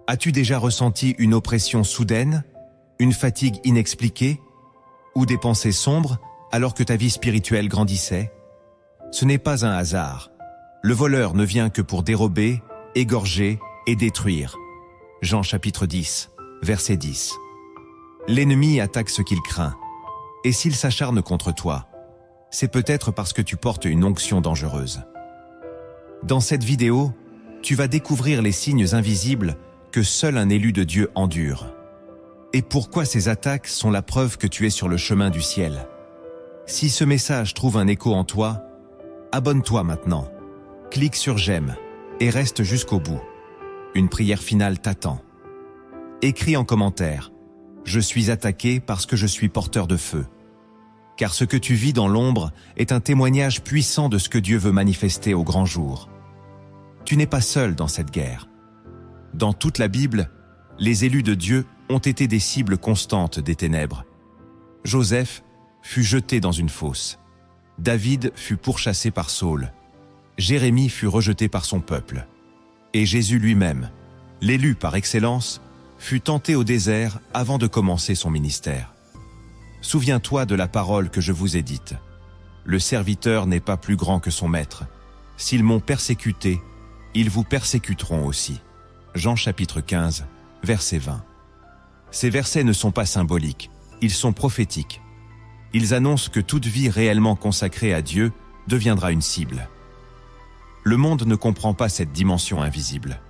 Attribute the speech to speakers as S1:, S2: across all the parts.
S1: As-tu déjà ressenti une oppression soudaine, une fatigue inexpliquée, ou des pensées sombres alors que ta vie spirituelle grandissait? Ce n'est pas un hasard. Le voleur ne vient que pour dérober, égorger et détruire. Jean chapitre 10, verset 10. L'ennemi attaque ce qu'il craint. Et s'il s'acharne contre toi, c'est peut-être parce que tu portes une onction dangereuse. Dans cette vidéo, tu vas découvrir les signes invisibles que seul un élu de Dieu endure. Et pourquoi ces attaques sont la preuve que tu es sur le chemin du ciel. Si ce message trouve un écho en toi, abonne-toi maintenant, clique sur j'aime et reste jusqu'au bout. Une prière finale t'attend. Écris en commentaire « Je suis attaqué parce que je suis porteur de feu ». Car ce que tu vis dans l'ombre est un témoignage puissant de ce que Dieu veut manifester au grand jour. Tu n'es pas seul dans cette guerre. Dans toute la Bible, les élus de Dieu ont été des cibles constantes des ténèbres. Joseph fut jeté dans une fosse. David fut pourchassé par Saül. Jérémie fut rejeté par son peuple. Et Jésus lui-même, l'élu par excellence, fut tenté au désert avant de commencer son ministère. Souviens-toi de la parole que je vous ai dite. Le serviteur n'est pas plus grand que son maître. S'ils m'ont persécuté, ils vous persécuteront aussi. Jean chapitre 15, verset 20. Ces versets ne sont pas symboliques, ils sont prophétiques. Ils annoncent que toute vie réellement consacrée à Dieu deviendra une cible. Le monde ne comprend pas cette dimension invisible.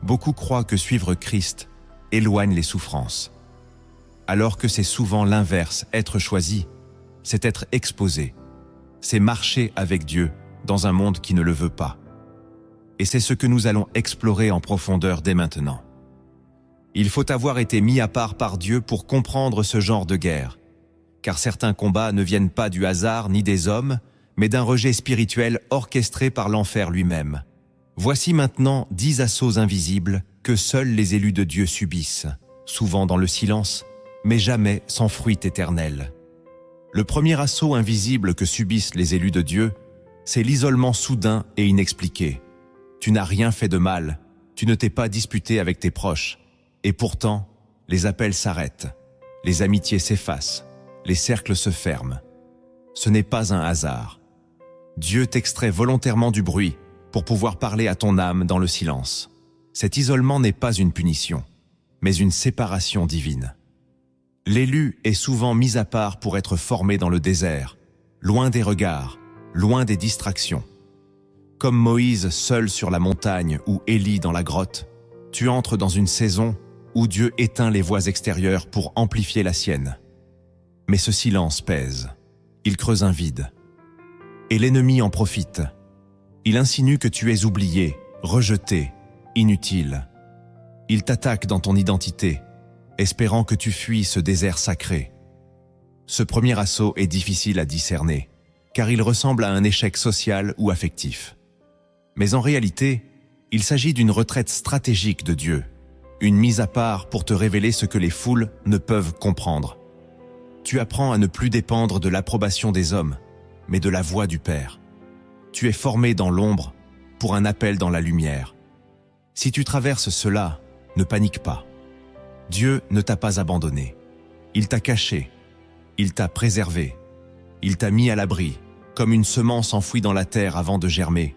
S1: Beaucoup croient que suivre Christ éloigne les souffrances. Alors que c'est souvent l'inverse, être choisi, c'est être exposé. C'est marcher avec Dieu dans un monde qui ne le veut pas. Et c'est ce que nous allons explorer en profondeur dès maintenant. Il faut avoir été mis à part par Dieu pour comprendre ce genre de guerre, car certains combats ne viennent pas du hasard ni des hommes, mais d'un rejet spirituel orchestré par l'enfer lui-même. Voici maintenant 10 assauts invisibles que seuls les élus de Dieu subissent, souvent dans le silence, mais jamais sans fruit éternel. Le premier assaut invisible que subissent les élus de Dieu, c'est l'isolement soudain et inexpliqué. Tu n'as rien fait de mal, tu ne t'es pas disputé avec tes proches, et pourtant, les appels s'arrêtent, les amitiés s'effacent, les cercles se ferment. Ce n'est pas un hasard. Dieu t'extrait volontairement du bruit pour pouvoir parler à ton âme dans le silence. Cet isolement n'est pas une punition, mais une séparation divine. L'élu est souvent mis à part pour être formé dans le désert, loin des regards, loin des distractions. Comme Moïse seul sur la montagne ou Élie dans la grotte, tu entres dans une saison où Dieu éteint les voix extérieures pour amplifier la sienne. Mais ce silence pèse, il creuse un vide. Et l'ennemi en profite. Il insinue que tu es oublié, rejeté, inutile. Il t'attaque dans ton identité, espérant que tu fuis ce désert sacré. Ce premier assaut est difficile à discerner, car il ressemble à un échec social ou affectif. Mais en réalité, il s'agit d'une retraite stratégique de Dieu, une mise à part pour te révéler ce que les foules ne peuvent comprendre. Tu apprends à ne plus dépendre de l'approbation des hommes, mais de la voix du Père. Tu es formé dans l'ombre pour un appel dans la lumière. Si tu traverses cela, ne panique pas. Dieu ne t'a pas abandonné. Il t'a caché. Il t'a préservé. Il t'a mis à l'abri, comme une semence enfouie dans la terre avant de germer.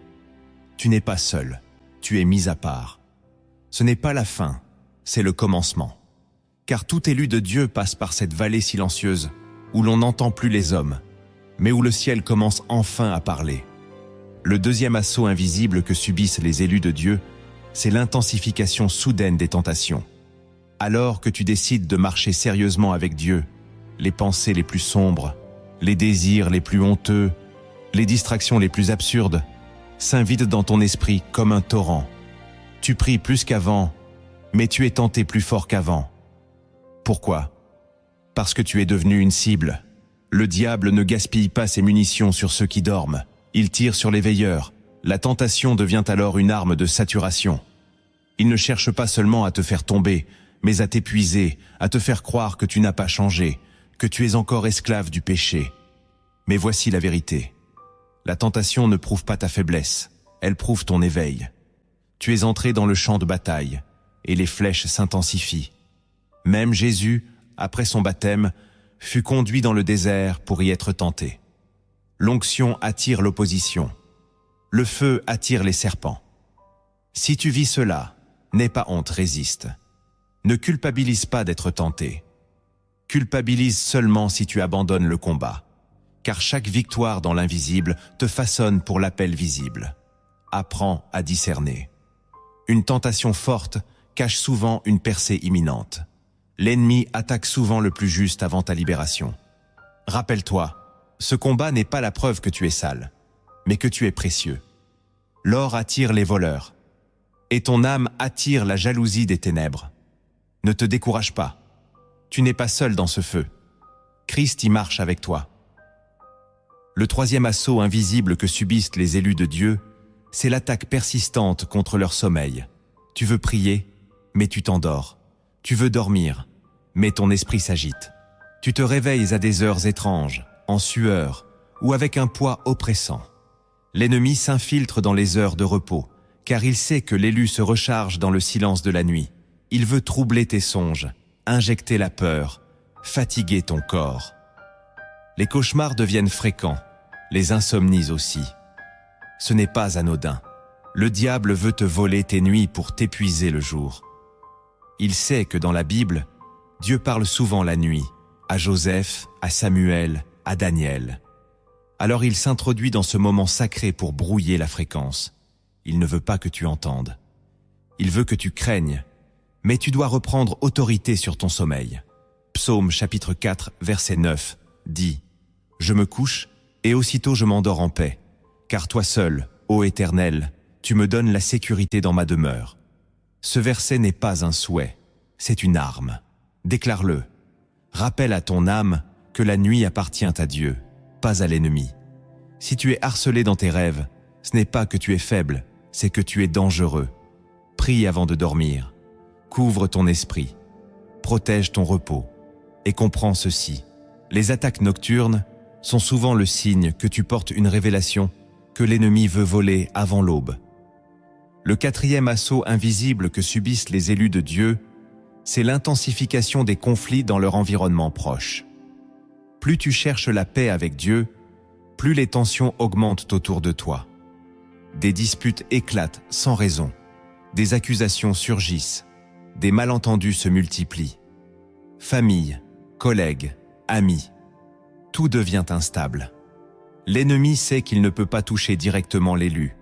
S1: Tu n'es pas seul. Tu es mis à part. Ce n'est pas la fin, c'est le commencement. Car tout élu de Dieu passe par cette vallée silencieuse, où l'on n'entend plus les hommes, mais où le ciel commence enfin à parler. Le deuxième assaut invisible que subissent les élus de Dieu, c'est l'intensification soudaine des tentations. Alors que tu décides de marcher sérieusement avec Dieu, les pensées les plus sombres, les désirs les plus honteux, les distractions les plus absurdes, s'invident dans ton esprit comme un torrent. Tu pries plus qu'avant, mais tu es tenté plus fort qu'avant. Pourquoi? Parce que tu es devenu une cible. Le diable ne gaspille pas ses munitions sur ceux qui dorment. Il tire sur les veilleurs. La tentation devient alors une arme de saturation. Il ne cherche pas seulement à te faire tomber, mais à t'épuiser, à te faire croire que tu n'as pas changé, que tu es encore esclave du péché. Mais voici la vérité. La tentation ne prouve pas ta faiblesse, elle prouve ton éveil. Tu es entré dans le champ de bataille, et les flèches s'intensifient. Même Jésus, après son baptême, fut conduit dans le désert pour y être tenté. L'onction attire l'opposition. Le feu attire les serpents. Si tu vis cela, n'aie pas honte, résiste. Ne culpabilise pas d'être tenté. Culpabilise seulement si tu abandonnes le combat, car chaque victoire dans l'invisible te façonne pour l'appel visible. Apprends à discerner. Une tentation forte cache souvent une percée imminente. L'ennemi attaque souvent le plus juste avant ta libération. Rappelle-toi, ce combat n'est pas la preuve que tu es sale, mais que tu es précieux. L'or attire les voleurs, et ton âme attire la jalousie des ténèbres. Ne te décourage pas. Tu n'es pas seul dans ce feu. Christ y marche avec toi. Le troisième assaut invisible que subissent les élus de Dieu, c'est l'attaque persistante contre leur sommeil. Tu veux prier, mais tu t'endors. Tu veux dormir, mais ton esprit s'agite. Tu te réveilles à des heures étranges, en sueur ou avec un poids oppressant. L'ennemi s'infiltre dans les heures de repos, car il sait que l'élu se recharge dans le silence de la nuit. Il veut troubler tes songes, injecter la peur, fatiguer ton corps. Les cauchemars deviennent fréquents, les insomnies aussi. Ce n'est pas anodin. Le diable veut te voler tes nuits pour t'épuiser le jour. Il sait que dans la Bible, Dieu parle souvent la nuit, à Joseph, à Samuel, à Daniel. Alors il s'introduit dans ce moment sacré pour brouiller la fréquence. Il ne veut pas que tu entendes. Il veut que tu craignes, mais tu dois reprendre autorité sur ton sommeil. Psaume chapitre 4, verset 9, dit « Je me couche, et aussitôt je m'endors en paix, car toi seul, ô Éternel, tu me donnes la sécurité dans ma demeure. » Ce verset n'est pas un souhait, c'est une arme. Déclare-le. Rappelle à ton âme que la nuit appartient à Dieu, pas à l'ennemi. Si tu es harcelé dans tes rêves, ce n'est pas que tu es faible, c'est que tu es dangereux. Prie avant de dormir. Couvre ton esprit. Protège ton repos. Et comprends ceci. Les attaques nocturnes sont souvent le signe que tu portes une révélation que l'ennemi veut voler avant l'aube. Le quatrième assaut invisible que subissent les élus de Dieu, c'est l'intensification des conflits dans leur environnement proche. Plus tu cherches la paix avec Dieu, plus les tensions augmentent autour de toi. Des disputes éclatent sans raison, des accusations surgissent, des malentendus se multiplient. Famille, collègues, amis, tout devient instable. L'ennemi sait qu'il ne peut pas toucher directement l'élu,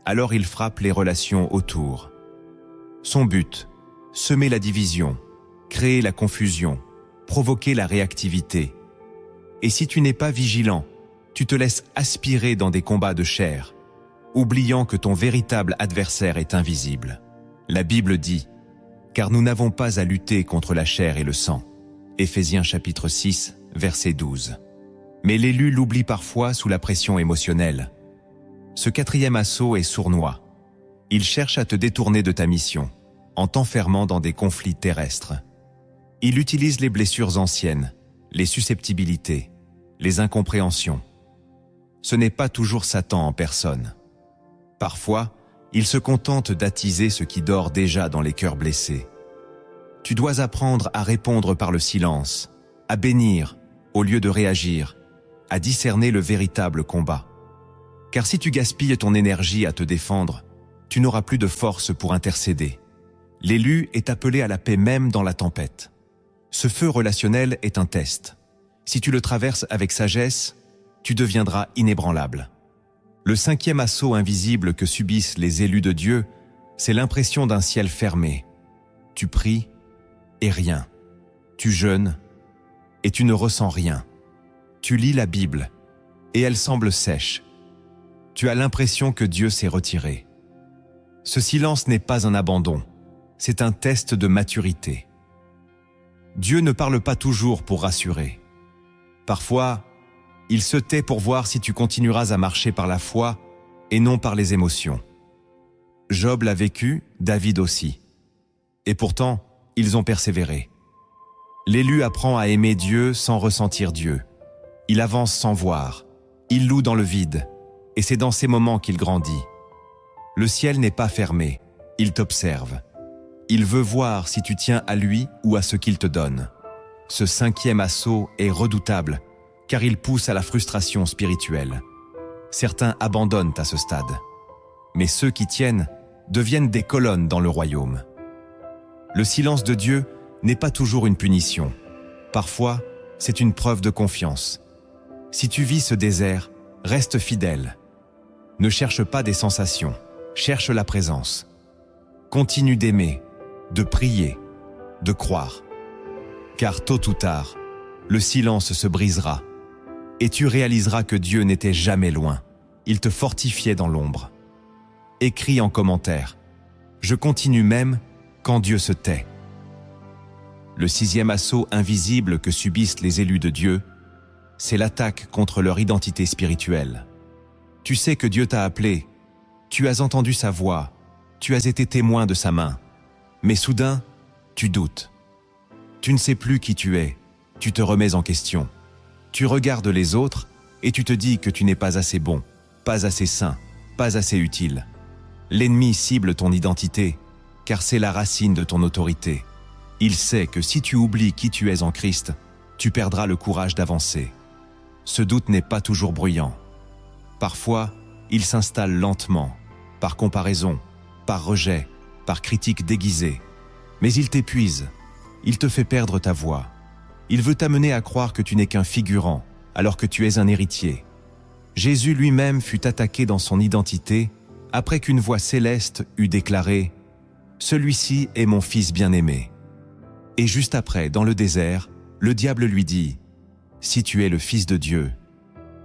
S1: alors il frappe les relations autour. Son but, semer la division, créer la confusion, provoquer la réactivité. Et si tu n'es pas vigilant, tu te laisses aspirer dans des combats de chair, oubliant que ton véritable adversaire est invisible. La Bible dit « Car nous n'avons pas à lutter contre la chair et le sang » Éphésiens chapitre 6, verset 12. Mais l'élu l'oublie parfois sous la pression émotionnelle. Ce quatrième assaut est sournois. Il cherche à te détourner de ta mission, en t'enfermant dans des conflits terrestres. Il utilise les blessures anciennes, les susceptibilités, les incompréhensions. Ce n'est pas toujours Satan en personne. Parfois, il se contente d'attiser ce qui dort déjà dans les cœurs blessés. Tu dois apprendre à répondre par le silence, à bénir au lieu de réagir, à discerner le véritable combat. Car si tu gaspilles ton énergie à te défendre, tu n'auras plus de force pour intercéder. L'élu est appelé à la paix même dans la tempête. Ce feu relationnel est un test. Si tu le traverses avec sagesse, tu deviendras inébranlable. Le cinquième assaut invisible que subissent les élus de Dieu, c'est l'impression d'un ciel fermé. Tu pries et rien. Tu jeûnes et tu ne ressens rien. Tu lis la Bible et elle semble sèche. Tu as l'impression que Dieu s'est retiré. Ce silence n'est pas un abandon, c'est un test de maturité. Dieu ne parle pas toujours pour rassurer. Parfois, il se tait pour voir si tu continueras à marcher par la foi et non par les émotions. Job l'a vécu, David aussi. Et pourtant, ils ont persévéré. L'élu apprend à aimer Dieu sans ressentir Dieu. Il avance sans voir. Il loue dans le vide. Et c'est dans ces moments qu'il grandit. Le ciel n'est pas fermé. Il t'observe. Il veut voir si tu tiens à lui ou à ce qu'il te donne. Ce 5e assaut est redoutable, car il pousse à la frustration spirituelle. Certains abandonnent à ce stade, mais ceux qui tiennent deviennent des colonnes dans le royaume. Le silence de Dieu n'est pas toujours une punition. Parfois, c'est une preuve de confiance. Si tu vis ce désert, reste fidèle. Ne cherche pas des sensations, cherche la présence. Continue d'aimer, de prier, de croire. Car tôt ou tard, le silence se brisera et tu réaliseras que Dieu n'était jamais loin. Il te fortifiait dans l'ombre. Écris en commentaire. Je continue même quand Dieu se tait. Le 6e assaut invisible que subissent les élus de Dieu, c'est l'attaque contre leur identité spirituelle. Tu sais que Dieu t'a appelé, tu as entendu sa voix, tu as été témoin de sa main, mais soudain, tu doutes. Tu ne sais plus qui tu es, tu te remets en question. Tu regardes les autres et tu te dis que tu n'es pas assez bon, pas assez saint, pas assez utile. L'ennemi cible ton identité, car c'est la racine de ton autorité. Il sait que si tu oublies qui tu es en Christ, tu perdras le courage d'avancer. Ce doute n'est pas toujours bruyant. Parfois, il s'installe lentement, par comparaison, par rejet, par critique déguisée. Mais il t'épuise, il te fait perdre ta voix. Il veut t'amener à croire que tu n'es qu'un figurant, alors que tu es un héritier. Jésus lui-même fut attaqué dans son identité après qu'une voix céleste eut déclaré « Celui-ci est mon fils bien-aimé ». Et juste après, dans le désert, le diable lui dit « Si tu es le Fils de Dieu ».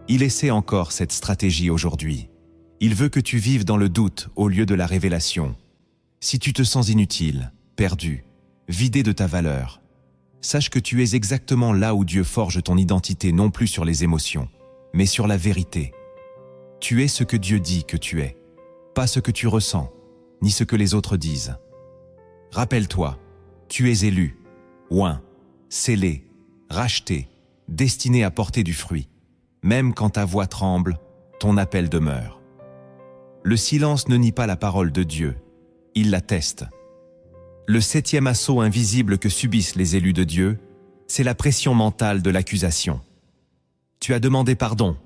S1: Il essaie encore cette stratégie aujourd'hui. Il veut que tu vives dans le doute au lieu de la révélation. Si tu te sens inutile, perdu, vidé de ta valeur, sache que tu es exactement là où Dieu forge ton identité, non plus sur les émotions, mais sur la vérité. Tu es ce que Dieu dit que tu es, pas ce que tu ressens, ni ce que les autres disent. Rappelle-toi, tu es élu, oint, scellé, racheté, destiné à porter du fruit. Même quand ta voix tremble, ton appel demeure. Le silence ne nie pas la parole de Dieu, il l'atteste. Le 7e assaut invisible que subissent les élus de Dieu, c'est la pression mentale de l'accusation. Tu as demandé pardon,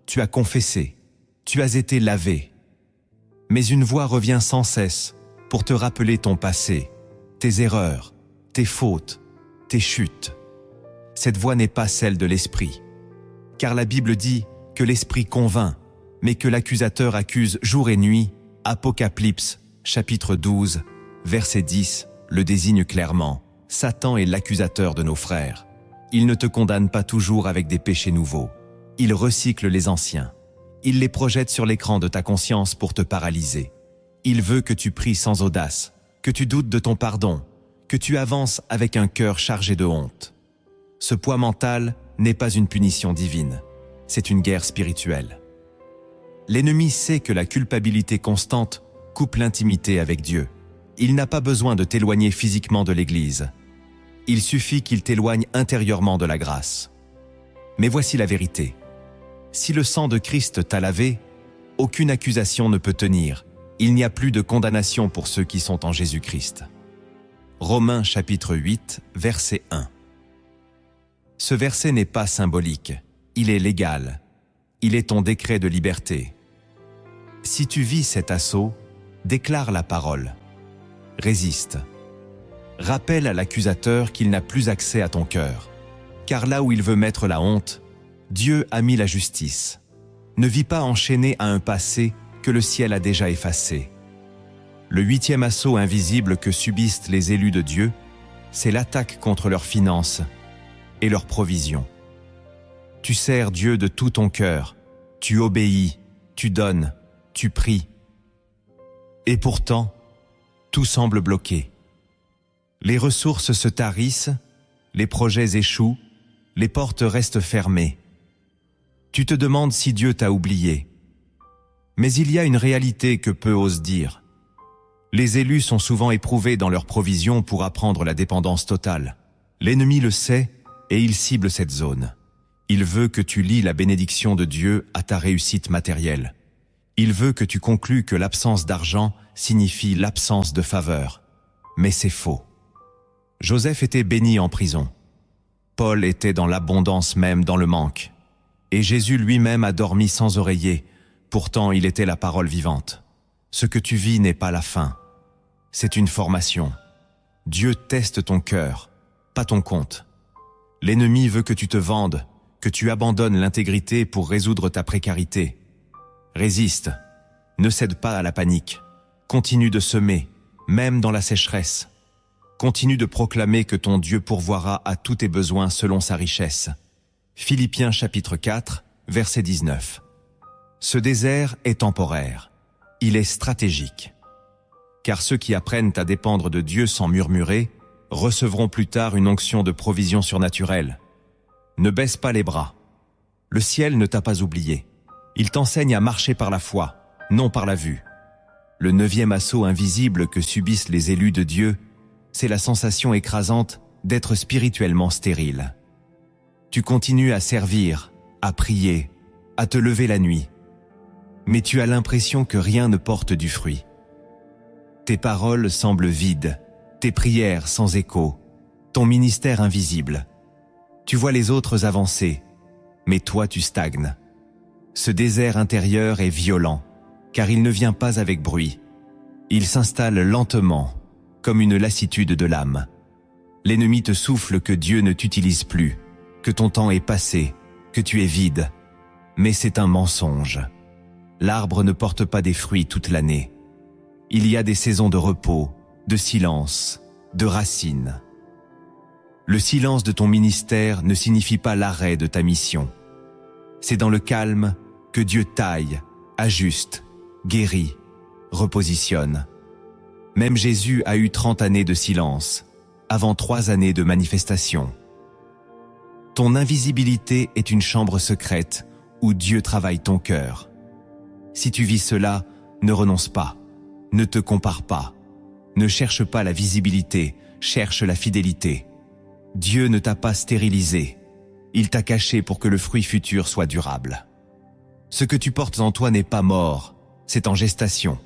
S1: tu as confessé, tu as été lavé. Mais une voix revient sans cesse pour te rappeler ton passé, tes erreurs, tes fautes, tes chutes. Cette voix n'est pas celle de l'esprit, car la Bible dit que l'esprit convainc, mais que l'accusateur accuse jour et nuit. Apocalypse, chapitre 12, verset 10, le désigne clairement. Satan est l'accusateur de nos frères. Il ne te condamne pas toujours avec des péchés nouveaux. Il recycle les anciens. Il les projette sur l'écran de ta conscience pour te paralyser. Il veut que tu pries sans audace, que tu doutes de ton pardon, que tu avances avec un cœur chargé de honte. Ce poids mental n'est pas une punition divine, c'est une guerre spirituelle. L'ennemi sait que la culpabilité constante coupe l'intimité avec Dieu. Il n'a pas besoin de t'éloigner physiquement de l'Église. Il suffit qu'il t'éloigne intérieurement de la grâce. Mais voici la vérité. Si le sang de Christ t'a lavé, aucune accusation ne peut tenir. Il n'y a plus de condamnation pour ceux qui sont en Jésus-Christ. Romains chapitre 8, verset 1. Ce verset n'est pas symbolique, il est légal. Il est ton décret de liberté. Si tu vis cet assaut, déclare la parole. Résiste. Rappelle à l'accusateur qu'il n'a plus accès à ton cœur. Car là où il veut mettre la honte, Dieu a mis la justice. Ne vis pas enchaîné à un passé que le ciel a déjà effacé. Le 8e assaut invisible que subissent les élus de Dieu, c'est l'attaque contre leurs finances et leurs provisions. Tu sers Dieu de tout ton cœur, tu obéis, tu donnes, tu pries. Et pourtant, tout semble bloqué. Les ressources se tarissent, les projets échouent, les portes restent fermées. Tu te demandes si Dieu t'a oublié. Mais il y a une réalité que peu osent dire. Les élus sont souvent éprouvés dans leurs provisions pour apprendre la dépendance totale. L'ennemi le sait et il cible cette zone. Il veut que tu lies la bénédiction de Dieu à ta réussite matérielle. Il veut que tu conclues que l'absence d'argent signifie l'absence de faveur. mais c'est faux. Joseph était béni en prison. Paul était dans l'abondance même dans le manque. Et Jésus lui-même a dormi sans oreiller, pourtant il était la parole vivante. Ce que tu vis n'est pas la fin, c'est une formation. Dieu teste ton cœur, pas ton compte. L'ennemi veut que tu te vendes, que tu abandonnes l'intégrité pour résoudre ta précarité. Résiste, ne cède pas à la panique, continue de semer, même dans la sécheresse. Continue de proclamer que ton Dieu pourvoira à tous tes besoins selon sa richesse. Philippiens chapitre 4, verset 19. Ce désert est temporaire, il est stratégique. Car ceux qui apprennent à dépendre de Dieu sans murmurer recevront plus tard une onction de provision surnaturelle. Ne baisse pas les bras. Le ciel ne t'a pas oublié. Il t'enseigne à marcher par la foi, non par la vue. Le 9e assaut invisible que subissent les élus de Dieu, c'est la sensation écrasante d'être spirituellement stérile. Tu continues à servir, à prier, à te lever la nuit. Mais tu as l'impression que rien ne porte du fruit. Tes paroles semblent vides, tes prières sans écho, ton ministère invisible. Tu vois les autres avancer, mais toi tu stagnes. Ce désert intérieur est violent, car il ne vient pas avec bruit. Il s'installe lentement, comme une lassitude de l'âme. L'ennemi te souffle que Dieu ne t'utilise plus, que ton temps est passé, que tu es vide. Mais c'est un mensonge. L'arbre ne porte pas des fruits toute l'année. Il y a des saisons de repos, de silence, de racines. Le silence de ton ministère ne signifie pas l'arrêt de ta mission. C'est dans le calme que Dieu taille, ajuste, guérit, repositionne. Même Jésus a eu 30 années de silence, avant 3 années de manifestation. Ton invisibilité est une chambre secrète où Dieu travaille ton cœur. Si tu vis cela, ne renonce pas, ne te compare pas, ne cherche pas la visibilité, cherche la fidélité. Dieu ne t'a pas stérilisé, il t'a caché pour que le fruit futur soit durable. Ce que tu portes en toi n'est pas mort, c'est en gestation.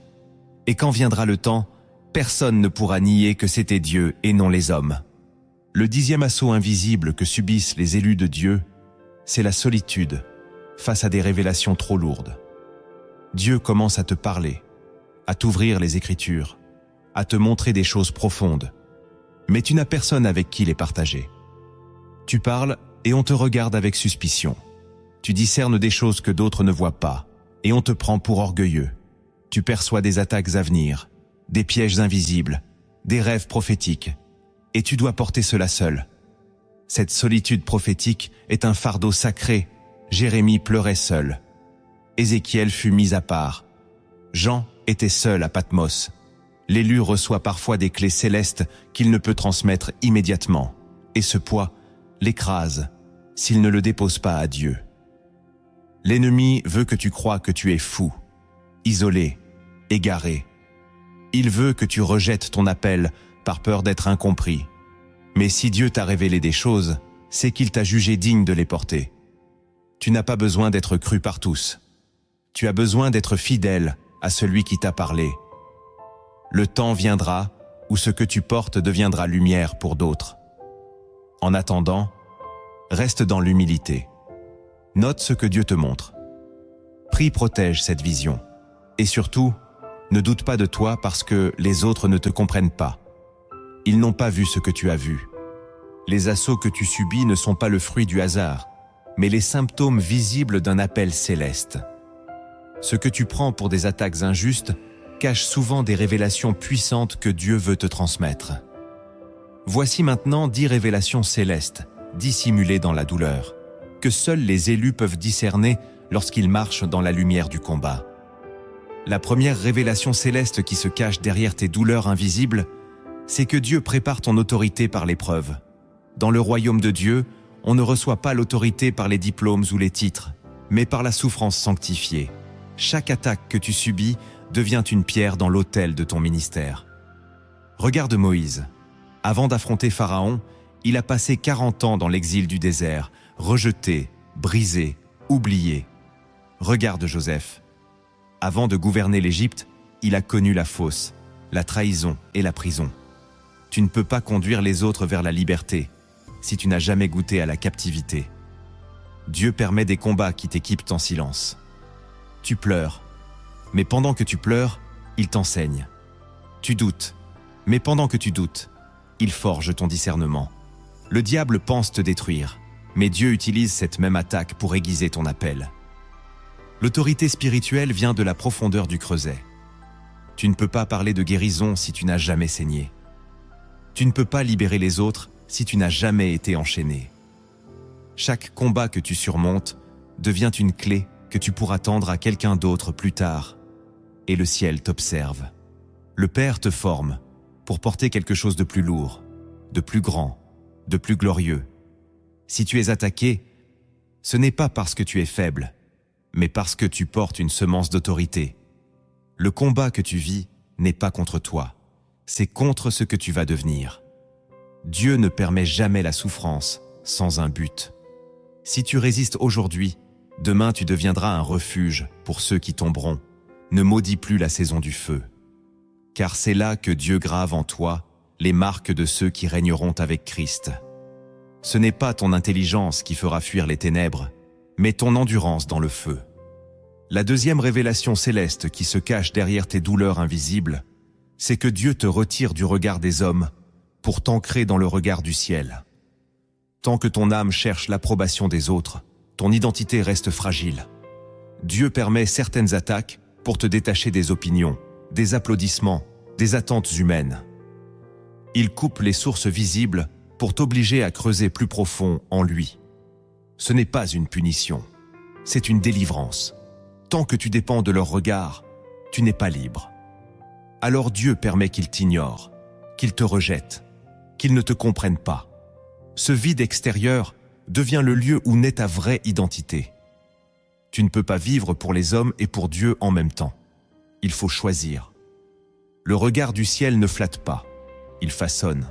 S1: Et quand viendra le temps, personne ne pourra nier que c'était Dieu et non les hommes. Le 10e assaut invisible que subissent les élus de Dieu, c'est la solitude face à des révélations trop lourdes. Dieu commence à te parler, à t'ouvrir les Écritures, à te montrer des choses profondes. Mais tu n'as personne avec qui les partager. Tu parles et on te regarde avec suspicion. Tu discernes des choses que d'autres ne voient pas et on te prend pour orgueilleux. Tu perçois des attaques à venir, des pièges invisibles, des rêves prophétiques. Et tu dois porter cela seul. Cette solitude prophétique est un fardeau sacré. Jérémie pleurait seul. Ézéchiel fut mis à part. Jean était seul à Patmos. L'élu reçoit parfois des clés célestes qu'il ne peut transmettre immédiatement. Et ce poids l'écrase s'il ne le dépose pas à Dieu. L'ennemi veut que tu crois que tu es fou, isolé, égaré. Il veut que tu rejettes ton appel par peur d'être incompris. Mais si Dieu t'a révélé des choses, c'est qu'il t'a jugé digne de les porter. Tu n'as pas besoin d'être cru par tous. Tu as besoin d'être fidèle à celui qui t'a parlé. Le temps viendra où ce que tu portes deviendra lumière pour d'autres. En attendant, reste dans l'humilité. Note ce que Dieu te montre. Prie protège cette vision. Et surtout, ne doute pas de toi parce que les autres ne te comprennent pas. Ils n'ont pas vu ce que tu as vu. Les assauts que tu subis ne sont pas le fruit du hasard, mais les symptômes visibles d'un appel céleste. Ce que tu prends pour des attaques injustes cache souvent des révélations puissantes que Dieu veut te transmettre. Voici maintenant 10 révélations célestes, dissimulées dans la douleur, que seuls les élus peuvent discerner lorsqu'ils marchent dans la lumière du combat. La première révélation céleste qui se cache derrière tes douleurs invisibles, c'est que Dieu prépare ton autorité par l'épreuve. Dans le royaume de Dieu, on ne reçoit pas l'autorité par les diplômes ou les titres, mais par la souffrance sanctifiée. Chaque attaque que tu subis devient une pierre dans l'autel de ton ministère. Regarde Moïse. Avant d'affronter Pharaon, il a passé 40 ans dans l'exil du désert, rejeté, brisé, oublié. Regarde Joseph. Avant de gouverner l'Égypte, il a connu la fosse, la trahison et la prison. Tu ne peux pas conduire les autres vers la liberté si tu n'as jamais goûté à la captivité. Dieu permet des combats qui t'équipent en silence. Tu pleures, mais pendant que tu pleures, il t'enseigne. Tu doutes, mais pendant que tu doutes, il forge ton discernement. Le diable pense te détruire, mais Dieu utilise cette même attaque pour aiguiser ton appel. L'autorité spirituelle vient de la profondeur du creuset. Tu ne peux pas parler de guérison si tu n'as jamais saigné. Tu ne peux pas libérer les autres si tu n'as jamais été enchaîné. Chaque combat que tu surmontes devient une clé que tu pourras tendre à quelqu'un d'autre plus tard. Et le ciel t'observe. Le Père te forme pour porter quelque chose de plus lourd, de plus grand, de plus glorieux. Si tu es attaqué, ce n'est pas parce que tu es faible, mais parce que tu portes une semence d'autorité. Le combat que tu vis n'est pas contre toi, c'est contre ce que tu vas devenir. Dieu ne permet jamais la souffrance sans un but. Si tu résistes aujourd'hui, demain tu deviendras un refuge pour ceux qui tomberont. Ne maudis plus la saison du feu. Car c'est là que Dieu grave en toi les marques de ceux qui régneront avec Christ. Ce n'est pas ton intelligence qui fera fuir les ténèbres, mais ton endurance dans le feu. La deuxième révélation céleste qui se cache derrière tes douleurs invisibles, c'est que Dieu te retire du regard des hommes pour t'ancrer dans le regard du ciel. Tant que ton âme cherche l'approbation des autres, ton identité reste fragile. Dieu permet certaines attaques pour te détacher des opinions, des applaudissements, des attentes humaines. Il coupe les sources visibles pour t'obliger à creuser plus profond en lui. Ce n'est pas une punition, c'est une délivrance. Tant que tu dépends de leur regard, tu n'es pas libre. Alors Dieu permet qu'ils t'ignorent, qu'ils te rejettent, qu'ils ne te comprennent pas. Ce vide extérieur devient le lieu où naît ta vraie identité. Tu ne peux pas vivre pour les hommes et pour Dieu en même temps. Il faut choisir. Le regard du ciel ne flatte pas, il façonne.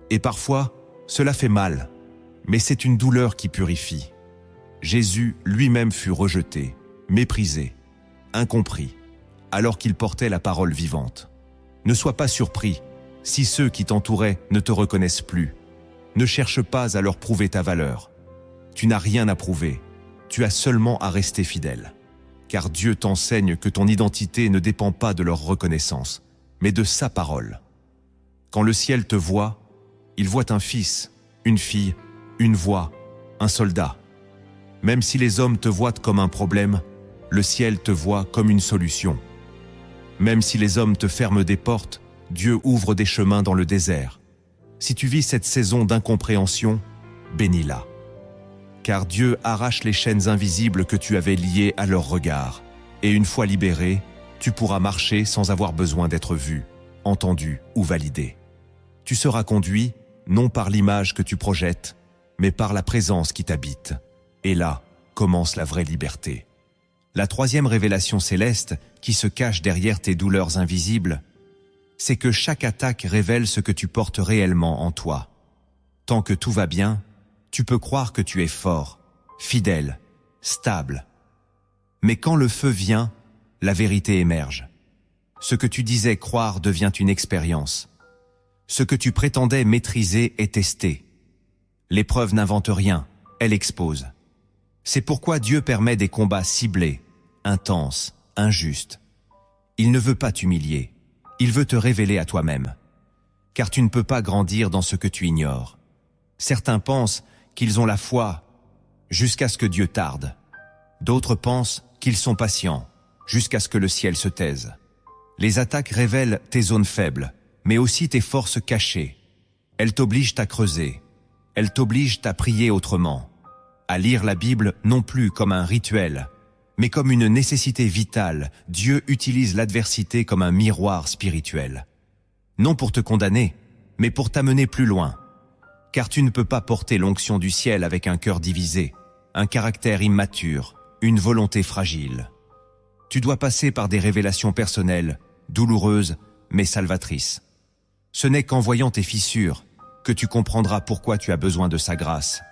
S1: Et parfois, cela fait mal, mais c'est une douleur qui purifie. Jésus lui-même fut rejeté, méprisé, incompris, alors qu'il portait la parole vivante. Ne sois pas surpris si ceux qui t'entouraient ne te reconnaissent plus. Ne cherche pas à leur prouver ta valeur. Tu n'as rien à prouver, tu as seulement à rester fidèle. Car Dieu t'enseigne que ton identité ne dépend pas de leur reconnaissance, mais de sa parole. Quand le ciel te voit, il voit un fils, une fille, une voix, un soldat. Même si les hommes te voient comme un problème, le ciel te voit comme une solution. Même si les hommes te ferment des portes, Dieu ouvre des chemins dans le désert. Si tu vis cette saison d'incompréhension, bénis-la. Car Dieu arrache les chaînes invisibles que tu avais liées à leur regard. Et une fois libéré, tu pourras marcher sans avoir besoin d'être vu, entendu ou validé. Tu seras conduit, non par l'image que tu projettes, mais par la présence qui t'habite. Et là commence la vraie liberté. La troisième révélation céleste, qui se cache derrière tes douleurs invisibles, c'est que chaque attaque révèle ce que tu portes réellement en toi. Tant que tout va bien, tu peux croire que tu es fort, fidèle, stable. Mais quand le feu vient, la vérité émerge. Ce que tu disais croire devient une expérience. Ce que tu prétendais maîtriser est testé. L'épreuve n'invente rien, elle expose. C'est pourquoi Dieu permet des combats ciblés, intenses, injustes. Il ne veut pas t'humilier, il veut te révéler à toi-même. Car tu ne peux pas grandir dans ce que tu ignores. Certains pensent qu'ils ont la foi jusqu'à ce que Dieu tarde. D'autres pensent qu'ils sont patients jusqu'à ce que le ciel se taise. Les attaques révèlent tes zones faibles, mais aussi tes forces cachées. Elles t'obligent à creuser. Elles t'obligent à prier autrement, à lire la Bible non plus comme un rituel, mais comme une nécessité vitale. Dieu utilise l'adversité comme un miroir spirituel. Non pour te condamner, mais pour t'amener plus loin. Car tu ne peux pas porter l'onction du ciel avec un cœur divisé, un caractère immature, une volonté fragile. Tu dois passer par des révélations personnelles, douloureuses, mais salvatrices. Ce n'est qu'en voyant tes fissures que tu comprendras pourquoi tu as besoin de sa grâce.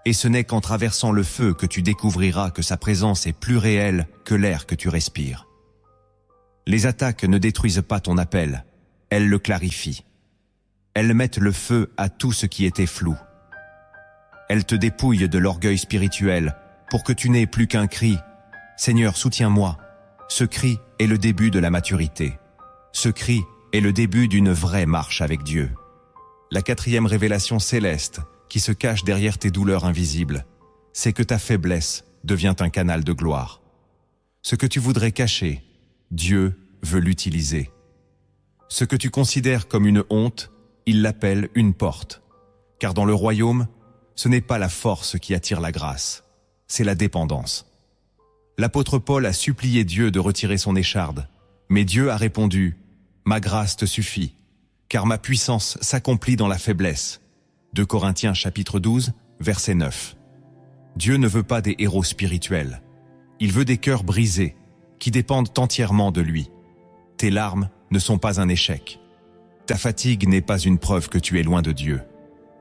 S1: Et ce n'est qu'en traversant le feu que tu découvriras que sa présence est plus réelle que l'air que tu respires. Les attaques ne détruisent pas ton appel, elles le clarifient. Elles mettent le feu à tout ce qui était flou. Elles te dépouillent de l'orgueil spirituel pour que tu n'aies plus qu'un cri. Seigneur, soutiens-moi. Ce cri est le début de la maturité. Ce cri est le début d'une vraie marche avec Dieu. La 4e révélation céleste qui se cache derrière tes douleurs invisibles, c'est que ta faiblesse devient un canal de gloire. Ce que tu voudrais cacher, Dieu veut l'utiliser. Ce que tu considères comme une honte, il l'appelle une porte. Car dans le royaume, ce n'est pas la force qui attire la grâce, c'est la dépendance. L'apôtre Paul a supplié Dieu de retirer son écharde, mais Dieu a répondu « Ma grâce te suffit, car ma puissance s'accomplit dans la faiblesse. » 2 Corinthiens chapitre 12, verset 9. Dieu ne veut pas des héros spirituels. Il veut des cœurs brisés, qui dépendent entièrement de lui. Tes larmes ne sont pas un échec. Ta fatigue n'est pas une preuve que tu es loin de Dieu.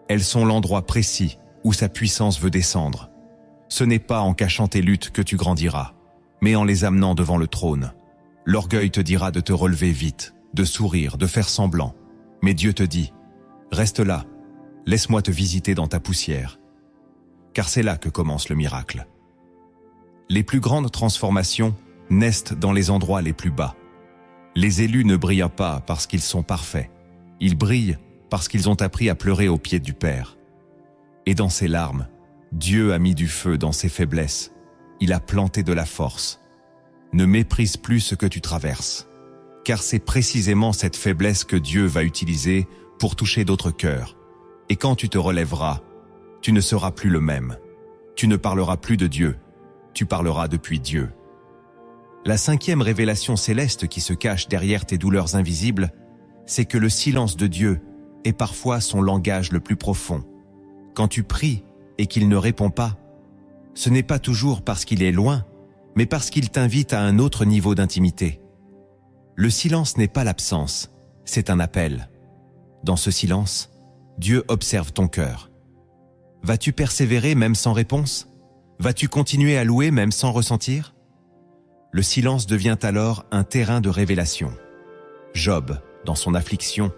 S1: Elles sont l'endroit précis où sa puissance veut descendre. Ce n'est pas en cachant tes luttes que tu grandiras, mais en les amenant devant le trône. L'orgueil te dira de te relever vite, de sourire, de faire semblant. Mais Dieu te dit, reste là, laisse-moi te visiter dans ta poussière. Car c'est là que commence le miracle. Les plus grandes transformations naissent dans les endroits les plus bas. Les élus ne brillent pas parce qu'ils sont parfaits. Ils brillent parce qu'ils ont appris à pleurer aux pieds du Père. Et dans ses larmes, Dieu a mis du feu dans ses faiblesses. Il a planté de la force. Ne méprise plus ce que tu traverses, car c'est précisément cette faiblesse que Dieu va utiliser pour toucher d'autres cœurs. Et quand tu te relèveras, tu ne seras plus le même. Tu ne parleras plus de Dieu, tu parleras depuis Dieu. La 5e révélation céleste qui se cache derrière tes douleurs invisibles, c'est que le silence de Dieu est parfois son langage le plus profond. Quand tu pries et qu'il ne répond pas, ce n'est pas toujours parce qu'il est loin, mais parce qu'il t'invite à un autre niveau d'intimité. Le silence n'est pas l'absence, c'est un appel. Dans ce silence, Dieu observe ton cœur. Vas-tu persévérer même sans réponse? Vas-tu continuer à louer même sans ressentir? Le silence devient alors un terrain de révélation. Job, dans son affliction,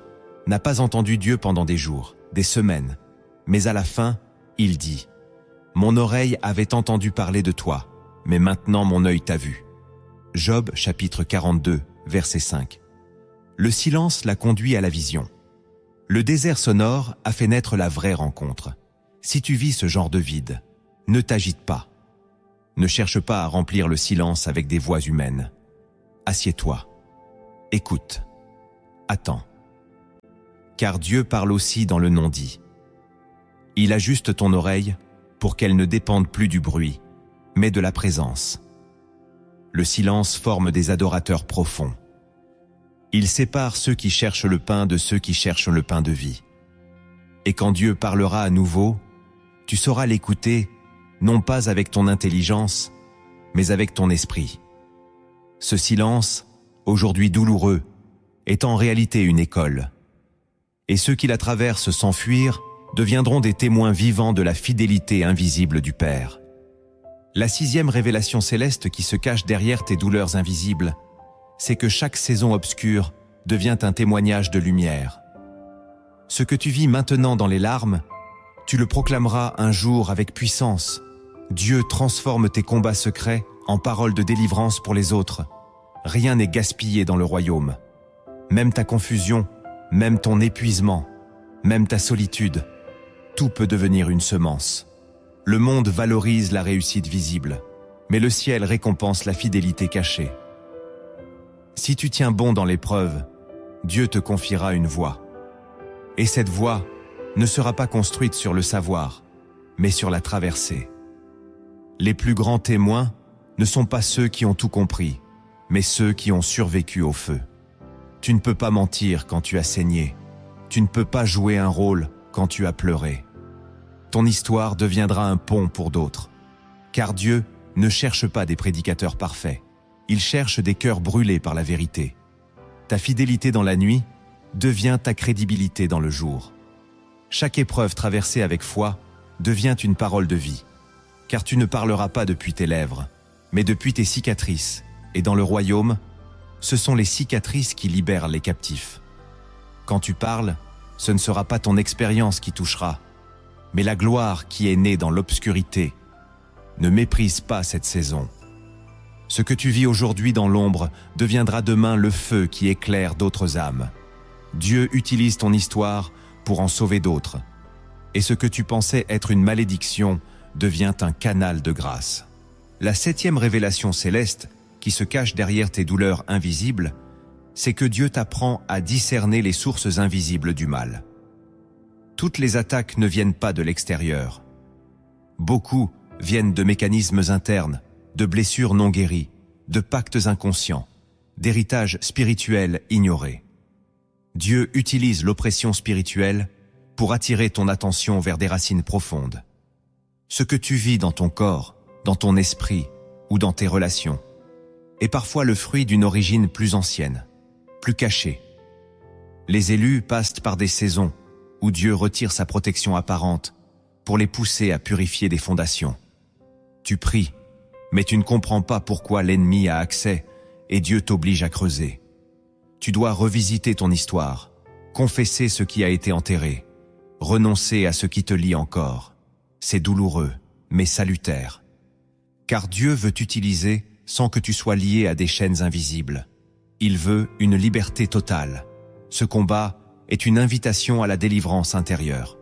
S1: n'a pas entendu Dieu pendant des jours, des semaines, mais à la fin, il dit « Mon oreille avait entendu parler de toi, mais maintenant mon œil t'a vu. » Job chapitre 42, verset 5. Le silence l'a conduit à la vision. Le désert sonore a fait naître la vraie rencontre. Si tu vis ce genre de vide, ne t'agite pas. Ne cherche pas à remplir le silence avec des voix humaines. Assieds-toi. Écoute. Attends. Car Dieu parle aussi dans le non-dit. Il ajuste ton oreille pour qu'elle ne dépende plus du bruit, mais de la présence. Le silence forme des adorateurs profonds. Il sépare ceux qui cherchent le pain de ceux qui cherchent le pain de vie. Et quand Dieu parlera à nouveau, tu sauras l'écouter, non pas avec ton intelligence, mais avec ton esprit. Ce silence, aujourd'hui douloureux, est en réalité une école. Et ceux qui la traversent sans fuir deviendront des témoins vivants de la fidélité invisible du Père. La 6e révélation céleste qui se cache derrière tes douleurs invisibles, c'est que chaque saison obscure devient un témoignage de lumière. Ce que tu vis maintenant dans les larmes, tu le proclameras un jour avec puissance. Dieu transforme tes combats secrets en paroles de délivrance pour les autres. Rien n'est gaspillé dans le royaume. Même ta confusion, même ton épuisement, même ta solitude, tout peut devenir une semence. Le monde valorise la réussite visible, mais le ciel récompense la fidélité cachée. Si tu tiens bon dans l'épreuve, Dieu te confiera une voie. Et cette voie ne sera pas construite sur le savoir, mais sur la traversée. Les plus grands témoins ne sont pas ceux qui ont tout compris, mais ceux qui ont survécu au feu. Tu ne peux pas mentir quand tu as saigné. Tu ne peux pas jouer un rôle quand tu as pleuré. Ton histoire deviendra un pont pour d'autres. Car Dieu ne cherche pas des prédicateurs parfaits. Il cherche des cœurs brûlés par la vérité. Ta fidélité dans la nuit devient ta crédibilité dans le jour. Chaque épreuve traversée avec foi devient une parole de vie. Car tu ne parleras pas depuis tes lèvres, mais depuis tes cicatrices. Et dans le royaume, ce sont les cicatrices qui libèrent les captifs. Quand tu parles, Ce ne sera pas ton expérience qui touchera, mais la gloire qui est née dans l'obscurité. Ne méprise pas cette saison. Ce que tu vis aujourd'hui dans l'ombre deviendra demain le feu qui éclaire d'autres âmes. Dieu utilise ton histoire pour en sauver d'autres. Et ce que tu pensais être une malédiction devient un canal de grâce. La 7e révélation céleste, qui se cache derrière tes douleurs invisibles, c'est que Dieu t'apprend à discerner les sources invisibles du mal. Toutes les attaques ne viennent pas de l'extérieur. Beaucoup viennent de mécanismes internes, de blessures non guéries, de pactes inconscients, d'héritages spirituels ignorés. Dieu utilise l'oppression spirituelle pour attirer ton attention vers des racines profondes. Ce que tu vis dans ton corps, dans ton esprit ou dans tes relations est parfois le fruit d'une origine plus ancienne, plus cachée. Les élus passent par des saisons où Dieu retire sa protection apparente pour les pousser à purifier des fondations. Tu pries, mais tu ne comprends pas pourquoi l'ennemi a accès et Dieu t'oblige à creuser. Tu dois revisiter ton histoire, confesser ce qui a été enterré, renoncer à ce qui te lie encore. C'est douloureux, mais salutaire. Car Dieu veut t'utiliser sans que tu sois lié à des chaînes invisibles. Il veut une liberté totale. Ce combat est une invitation à la délivrance intérieure.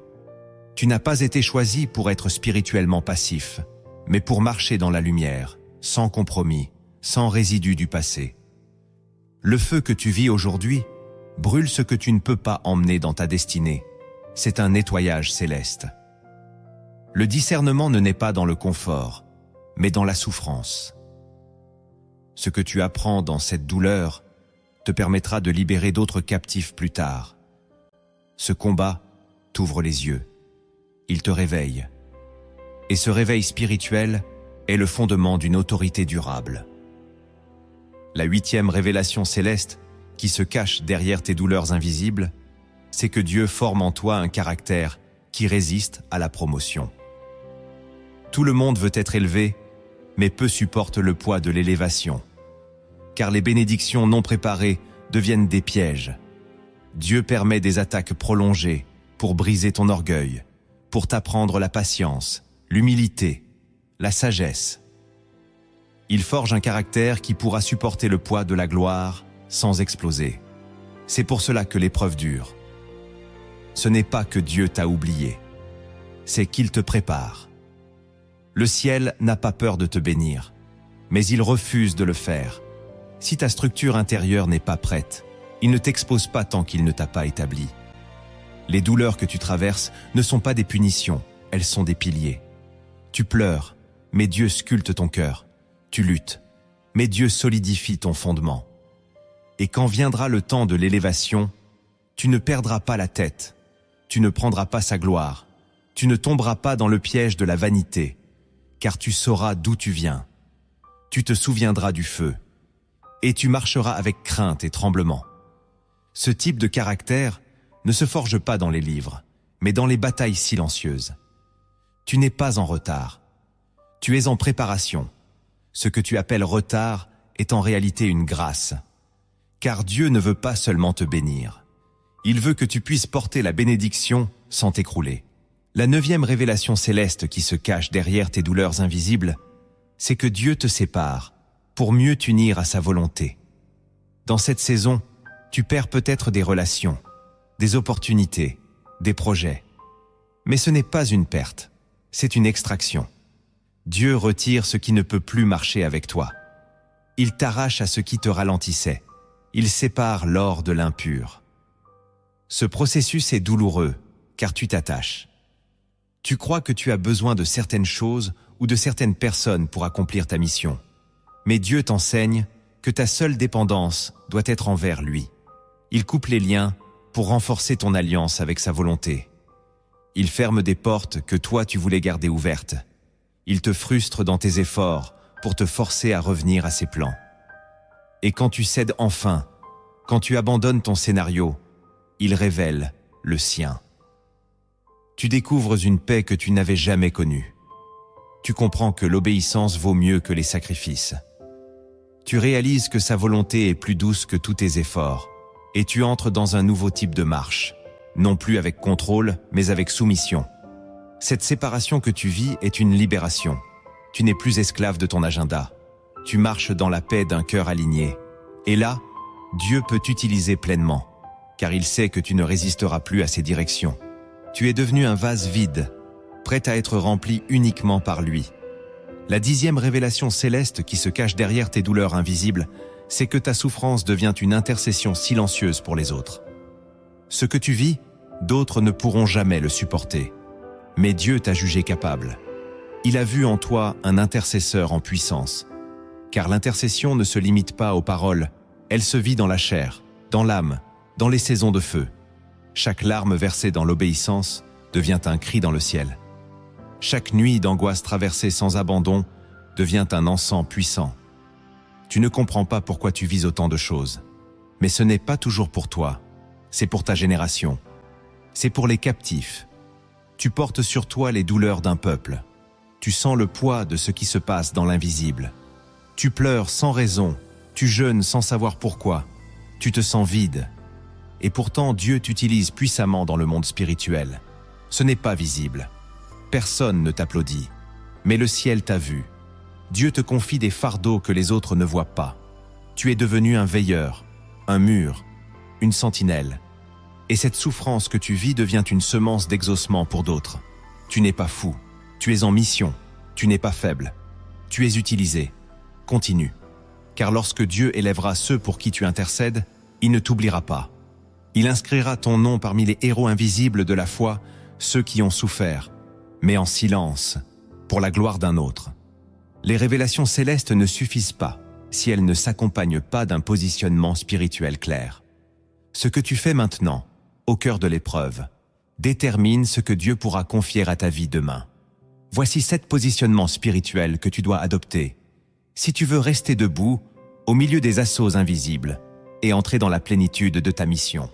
S1: Tu n'as pas été choisi pour être spirituellement passif, mais pour marcher dans la lumière, sans compromis, sans résidus du passé. Le feu que tu vis aujourd'hui brûle ce que tu ne peux pas emmener dans ta destinée. C'est un nettoyage céleste. Le discernement ne naît pas dans le confort, mais dans la souffrance. Ce que tu apprends dans cette douleur te permettra de libérer d'autres captifs plus tard. Ce combat t'ouvre les yeux. Il te réveille. Et ce réveil spirituel est le fondement d'une autorité durable. La 8e révélation céleste, qui se cache derrière tes douleurs invisibles, c'est que Dieu forme en toi un caractère qui résiste à la promotion. Tout le monde veut être élevé, mais peu supportent le poids de l'élévation. Car les bénédictions non préparées deviennent des pièges. Dieu permet des attaques prolongées pour briser ton orgueil, pour t'apprendre la patience, l'humilité, la sagesse. Il forge un caractère qui pourra supporter le poids de la gloire sans exploser. C'est pour cela que l'épreuve dure. Ce n'est pas que Dieu t'a oublié, c'est qu'il te prépare. Le ciel n'a pas peur de te bénir, mais il refuse de le faire. Si ta structure intérieure n'est pas prête, il ne t'expose pas tant qu'il ne t'a pas établi. Les douleurs que tu traverses ne sont pas des punitions, elles sont des piliers. Tu pleures, mais Dieu sculpte ton cœur. Tu luttes, mais Dieu solidifie ton fondement. Et quand viendra le temps de l'élévation, tu ne perdras pas la tête, tu ne prendras pas sa gloire, tu ne tomberas pas dans le piège de la vanité, car tu sauras d'où tu viens. Tu te souviendras du feu, et tu marcheras avec crainte et tremblement. Ce type de caractère ne se forge pas dans les livres, mais dans les batailles silencieuses. Tu n'es pas en retard, tu es en préparation. Ce que tu appelles retard est en réalité une grâce. Car Dieu ne veut pas seulement te bénir. Il veut que tu puisses porter la bénédiction sans t'écrouler. La 9e révélation céleste qui se cache derrière tes douleurs invisibles, c'est que Dieu te sépare pour mieux t'unir à sa volonté. Dans cette saison, tu perds peut-être des relations, des opportunités, des projets. Mais ce n'est pas une perte, c'est une extraction. Dieu retire ce qui ne peut plus marcher avec toi. Il t'arrache à ce qui te ralentissait. Il sépare l'or de l'impur. Ce processus est douloureux, car tu t'attaches. Tu crois que tu as besoin de certaines choses ou de certaines personnes pour accomplir ta mission. Mais Dieu t'enseigne que ta seule dépendance doit être envers lui. Il coupe les liens pour renforcer ton alliance avec sa volonté. Il ferme des portes que toi tu voulais garder ouvertes. Il te frustre dans tes efforts pour te forcer à revenir à ses plans. Et quand tu cèdes enfin, quand tu abandonnes ton scénario, il révèle le sien. Tu découvres une paix que tu n'avais jamais connue. Tu comprends que l'obéissance vaut mieux que les sacrifices. Tu réalises que sa volonté est plus douce que tous tes efforts, et tu entres dans un nouveau type de marche, non plus avec contrôle, mais avec soumission. Cette séparation que tu vis est une libération. Tu n'es plus esclave de ton agenda. Tu marches dans la paix d'un cœur aligné. Et là, Dieu peut t'utiliser pleinement, car il sait que tu ne résisteras plus à ses directions. Tu es devenu un vase vide, prêt à être rempli uniquement par lui. La 10e révélation céleste qui se cache derrière tes douleurs invisibles, c'est que ta souffrance devient une intercession silencieuse pour les autres. Ce que tu vis, d'autres ne pourront jamais le supporter. Mais Dieu t'a jugé capable. Il a vu en toi un intercesseur en puissance. Car l'intercession ne se limite pas aux paroles, elle se vit dans la chair, dans l'âme, dans les saisons de feu. Chaque larme versée dans l'obéissance devient un cri dans le ciel. Chaque nuit d'angoisse traversée sans abandon devient un encens puissant. Tu ne comprends pas pourquoi tu vis autant de choses. Mais ce n'est pas toujours pour toi, c'est pour ta génération. C'est pour les captifs. Tu portes sur toi les douleurs d'un peuple. Tu sens le poids de ce qui se passe dans l'invisible. Tu pleures sans raison, tu jeûnes sans savoir pourquoi. Tu te sens vide. Et pourtant Dieu t'utilise puissamment dans le monde spirituel. Ce n'est pas visible. Personne ne t'applaudit. Mais le ciel t'a vu. Dieu te confie des fardeaux que les autres ne voient pas. Tu es devenu un veilleur, un mur, une sentinelle. Et cette souffrance que tu vis devient une semence d'exaucement pour d'autres. Tu n'es pas fou. Tu es en mission. Tu n'es pas faible. Tu es utilisé. Continue. Car lorsque Dieu élèvera ceux pour qui tu intercèdes, il ne t'oubliera pas. Il inscrira ton nom parmi les héros invisibles de la foi, ceux qui ont souffert, mais en silence, pour la gloire d'un autre. Les révélations célestes ne suffisent pas si elles ne s'accompagnent pas d'un positionnement spirituel clair. Ce que tu fais maintenant, au cœur de l'épreuve, détermine ce que Dieu pourra confier à ta vie demain. Voici 7 positionnements spirituels que tu dois adopter si tu veux rester debout au milieu des assauts invisibles et entrer dans la plénitude de ta mission.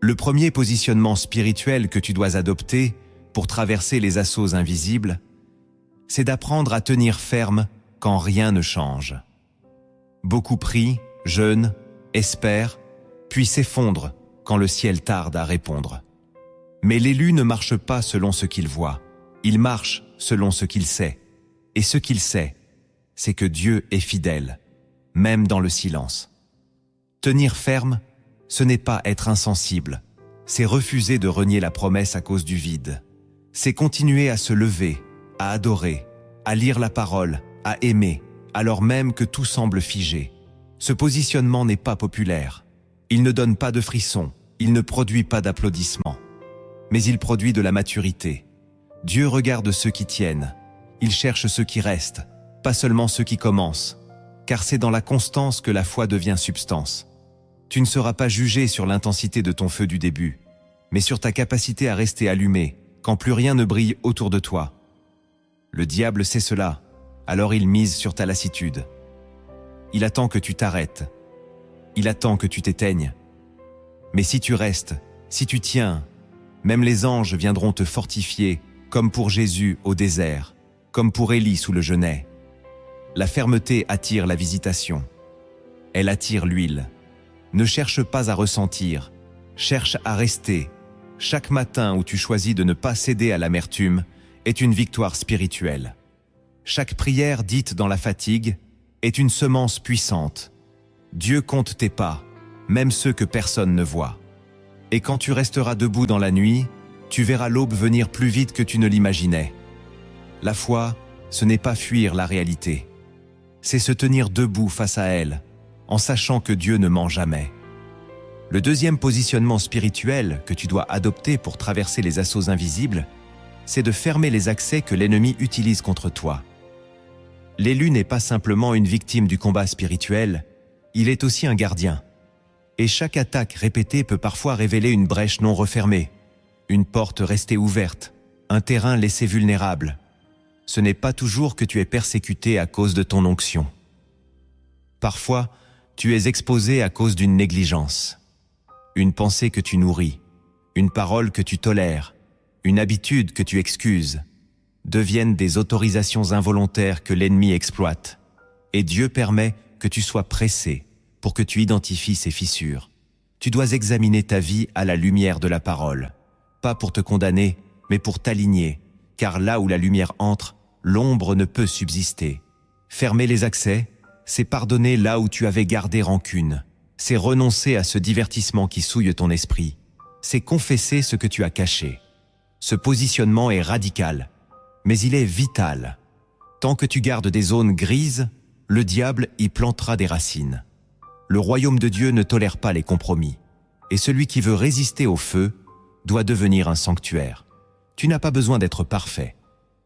S1: Le premier positionnement spirituel que tu dois adopter pour traverser les assauts invisibles, c'est d'apprendre à tenir ferme quand rien ne change. Beaucoup prient, jeûnent, espèrent, puis s'effondrent quand le ciel tarde à répondre. Mais l'élu ne marche pas selon ce qu'il voit, il marche selon ce qu'il sait. Et ce qu'il sait, c'est que Dieu est fidèle, même dans le silence. Tenir ferme, ce n'est pas être insensible, c'est refuser de renier la promesse à cause du vide. C'est continuer à se lever, à adorer, à lire la parole, à aimer, alors même que tout semble figé. Ce positionnement n'est pas populaire. Il ne donne pas de frissons, il ne produit pas d'applaudissements. Mais il produit de la maturité. Dieu regarde ceux qui tiennent. Il cherche ceux qui restent, pas seulement ceux qui commencent. Car c'est dans la constance que la foi devient substance. Tu ne seras pas jugé sur l'intensité de ton feu du début, mais sur ta capacité à rester allumé quand plus rien ne brille autour de toi. Le diable sait cela, alors il mise sur ta lassitude. Il attend que tu t'arrêtes. Il attend que tu t'éteignes. Mais si tu restes, si tu tiens, même les anges viendront te fortifier, comme pour Jésus au désert, comme pour Élie sous le genêt. La fermeté attire la visitation. Elle attire l'huile. Ne cherche pas à ressentir, cherche à rester. Chaque matin où tu choisis de ne pas céder à l'amertume est une victoire spirituelle. Chaque prière dite dans la fatigue est une semence puissante. Dieu compte tes pas, même ceux que personne ne voit. Et quand tu resteras debout dans la nuit, tu verras l'aube venir plus vite que tu ne l'imaginais. La foi, ce n'est pas fuir la réalité. C'est se tenir debout face à elle, en sachant que Dieu ne ment jamais. Le deuxième positionnement spirituel que tu dois adopter pour traverser les assauts invisibles, c'est de fermer les accès que l'ennemi utilise contre toi. L'élu n'est pas simplement une victime du combat spirituel, il est aussi un gardien. Et chaque attaque répétée peut parfois révéler une brèche non refermée, une porte restée ouverte, un terrain laissé vulnérable. Ce n'est pas toujours que tu es persécuté à cause de ton onction. Parfois, tu es exposé à cause d'une négligence, une pensée que tu nourris, une parole que tu tolères, une habitude que tu excuses, deviennent des autorisations involontaires que l'ennemi exploite. Et Dieu permet que tu sois pressé pour que tu identifies ces fissures. Tu dois examiner ta vie à la lumière de la parole, pas pour te condamner, mais pour t'aligner, car là où la lumière entre, l'ombre ne peut subsister. Fermer les accès, c'est pardonner là où tu avais gardé rancune. C'est renoncer à ce divertissement qui souille ton esprit. C'est confesser ce que tu as caché. Ce positionnement est radical, mais il est vital. Tant que tu gardes des zones grises, le diable y plantera des racines. Le royaume de Dieu ne tolère pas les compromis, et celui qui veut résister au feu doit devenir un sanctuaire. Tu n'as pas besoin d'être parfait,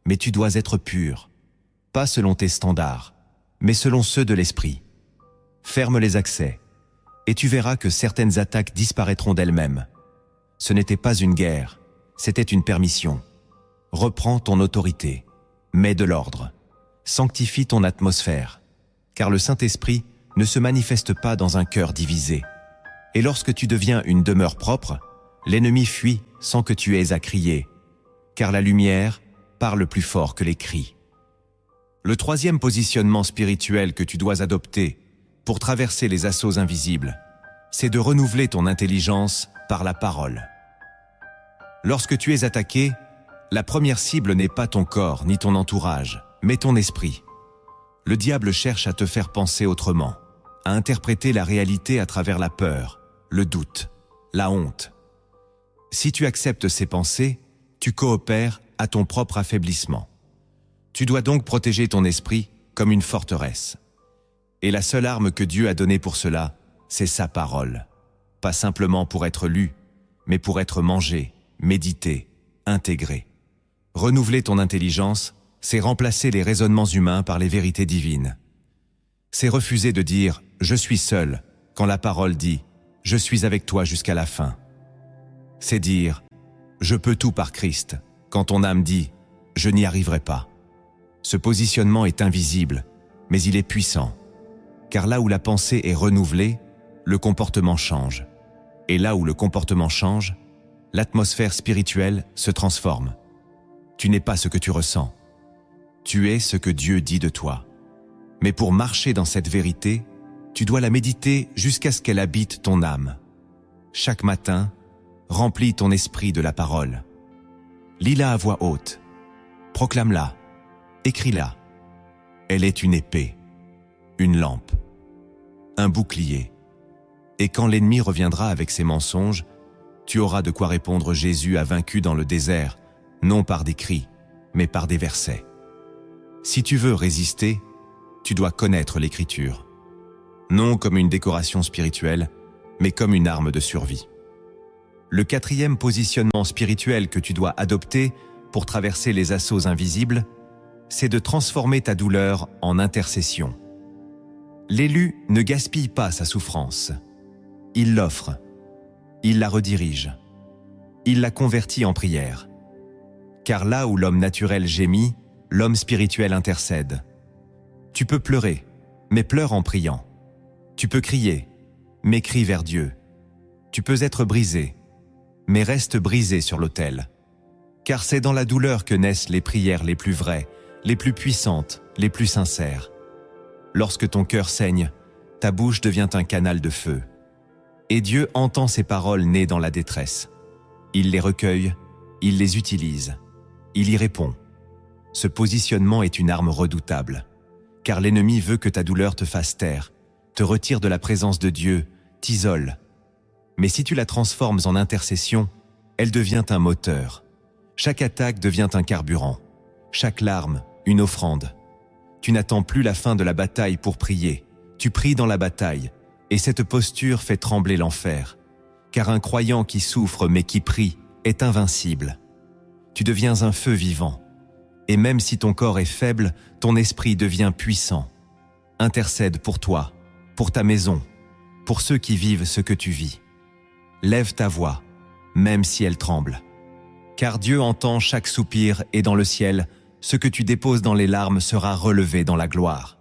S1: mais tu dois être pur, pas selon tes standards, mais selon ceux de l'esprit. Ferme les accès, et tu verras que certaines attaques disparaîtront d'elles-mêmes. Ce n'était pas une guerre, c'était une permission. Reprends ton autorité, mets de l'ordre, sanctifie ton atmosphère, car le Saint-Esprit ne se manifeste pas dans un cœur divisé. Et lorsque tu deviens une demeure propre, l'ennemi fuit sans que tu aies à crier, car la lumière parle plus fort que les cris. Le troisième positionnement spirituel que tu dois adopter pour traverser les assauts invisibles, c'est de renouveler ton intelligence par la parole. Lorsque tu es attaqué, la première cible n'est pas ton corps ni ton entourage, mais ton esprit. Le diable cherche à te faire penser autrement, à interpréter la réalité à travers la peur, le doute, la honte. Si tu acceptes ces pensées, tu coopères à ton propre affaiblissement. Tu dois donc protéger ton esprit comme une forteresse. Et la seule arme que Dieu a donnée pour cela, c'est sa parole. Pas simplement pour être lue, mais pour être mangée, méditée, intégrée. Renouveler ton intelligence, c'est remplacer les raisonnements humains par les vérités divines. C'est refuser de dire « je suis seul » quand la parole dit « je suis avec toi jusqu'à la fin ». C'est dire « je peux tout par Christ » quand ton âme dit « je n'y arriverai pas ». Ce positionnement est invisible, mais il est puissant. Car là où la pensée est renouvelée, le comportement change. Et là où le comportement change, l'atmosphère spirituelle se transforme. Tu n'es pas ce que tu ressens. Tu es ce que Dieu dit de toi. Mais pour marcher dans cette vérité, tu dois la méditer jusqu'à ce qu'elle habite ton âme. Chaque matin, remplis ton esprit de la parole. Lis-la à voix haute. Proclame-la. Écris-la. Elle est une épée, une lampe, un bouclier. Et quand l'ennemi reviendra avec ses mensonges, tu auras de quoi répondre. Jésus a vaincu dans le désert, non par des cris, mais par des versets. Si tu veux résister, tu dois connaître l'Écriture, non comme une décoration spirituelle, mais comme une arme de survie. Le quatrième positionnement spirituel que tu dois adopter pour traverser les assauts invisibles, c'est de transformer ta douleur en intercession. L'élu ne gaspille pas sa souffrance. Il l'offre, il la redirige, il la convertit en prière. Car là où l'homme naturel gémit, l'homme spirituel intercède. Tu peux pleurer, mais pleure en priant. Tu peux crier, mais crie vers Dieu. Tu peux être brisé, mais reste brisé sur l'autel. Car c'est dans la douleur que naissent les prières les plus vraies, les plus puissantes, les plus sincères. Lorsque ton cœur saigne, ta bouche devient un canal de feu. Et Dieu entend ces paroles nées dans la détresse. Il les recueille, il les utilise, il y répond. Ce positionnement est une arme redoutable, car l'ennemi veut que ta douleur te fasse taire, te retire de la présence de Dieu, t'isole. Mais si tu la transformes en intercession, elle devient un moteur. Chaque attaque devient un carburant, chaque larme, une offrande. Tu n'attends plus la fin de la bataille pour prier, tu pries dans la bataille, et cette posture fait trembler l'enfer, car un croyant qui souffre mais qui prie est invincible. Tu deviens un feu vivant, et même si ton corps est faible, ton esprit devient puissant. Intercède pour toi, pour ta maison, pour ceux qui vivent ce que tu vis. Lève ta voix, même si elle tremble. Car Dieu entend chaque soupir et dans le ciel, ce que tu déposes dans les larmes sera relevé dans la gloire.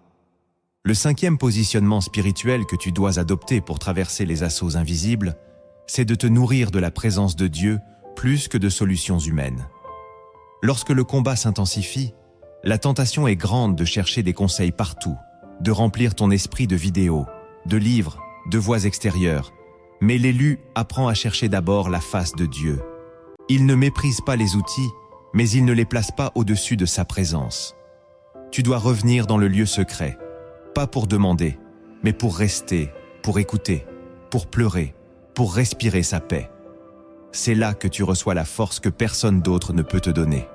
S1: Le cinquième positionnement spirituel que tu dois adopter pour traverser les assauts invisibles, c'est de te nourrir de la présence de Dieu plus que de solutions humaines. Lorsque le combat s'intensifie, la tentation est grande de chercher des conseils partout, de remplir ton esprit de vidéos, de livres, de voix extérieures. Mais l'élu apprend à chercher d'abord la face de Dieu. Il ne méprise pas les outils, mais il ne les place pas au-dessus de sa présence. Tu dois revenir dans le lieu secret, pas pour demander, mais pour rester, pour écouter, pour pleurer, pour respirer sa paix. C'est là que tu reçois la force que personne d'autre ne peut te donner.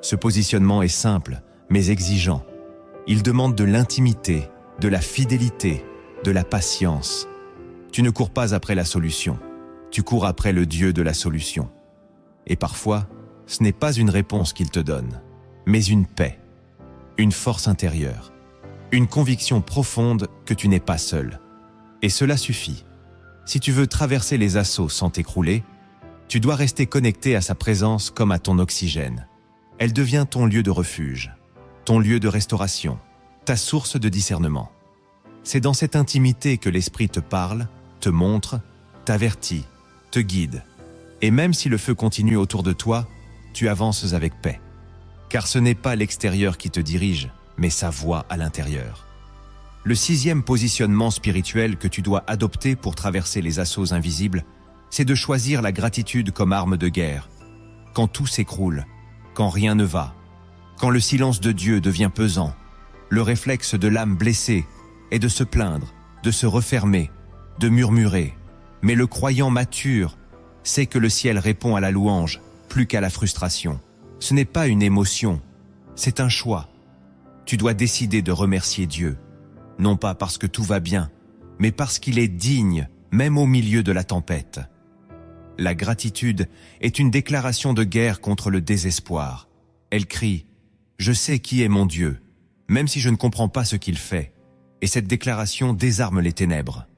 S1: Ce positionnement est simple, mais exigeant. Il demande de l'intimité, de la fidélité, de la patience. Tu ne cours pas après la solution, tu cours après le Dieu de la solution. Et parfois, ce n'est pas une réponse qu'il te donne, mais une paix, une force intérieure, une conviction profonde que tu n'es pas seul. Et cela suffit. Si tu veux traverser les assauts sans t'écrouler, tu dois rester connecté à sa présence comme à ton oxygène. Elle devient ton lieu de refuge, ton lieu de restauration, ta source de discernement. C'est dans cette intimité que l'Esprit te parle, te montre, t'avertit, te guide. Et même si le feu continue autour de toi, tu avances avec paix. Car ce n'est pas l'extérieur qui te dirige, mais sa voix à l'intérieur. Le 6e positionnement spirituel que tu dois adopter pour traverser les assauts invisibles, c'est de choisir la gratitude comme arme de guerre. Quand tout s'écroule, quand rien ne va, quand le silence de Dieu devient pesant, le réflexe de l'âme blessée est de se plaindre, de se refermer, de murmurer. Mais le croyant mature sait que le ciel répond à la louange plus qu'à la frustration. Ce n'est pas une émotion, c'est un choix. Tu dois décider de remercier Dieu, non pas parce que tout va bien, mais parce qu'il est digne, même au milieu de la tempête. La gratitude est une déclaration de guerre contre le désespoir. Elle crie « Je sais qui est mon Dieu, même si je ne comprends pas ce qu'il fait. » Et cette déclaration désarme les ténèbres.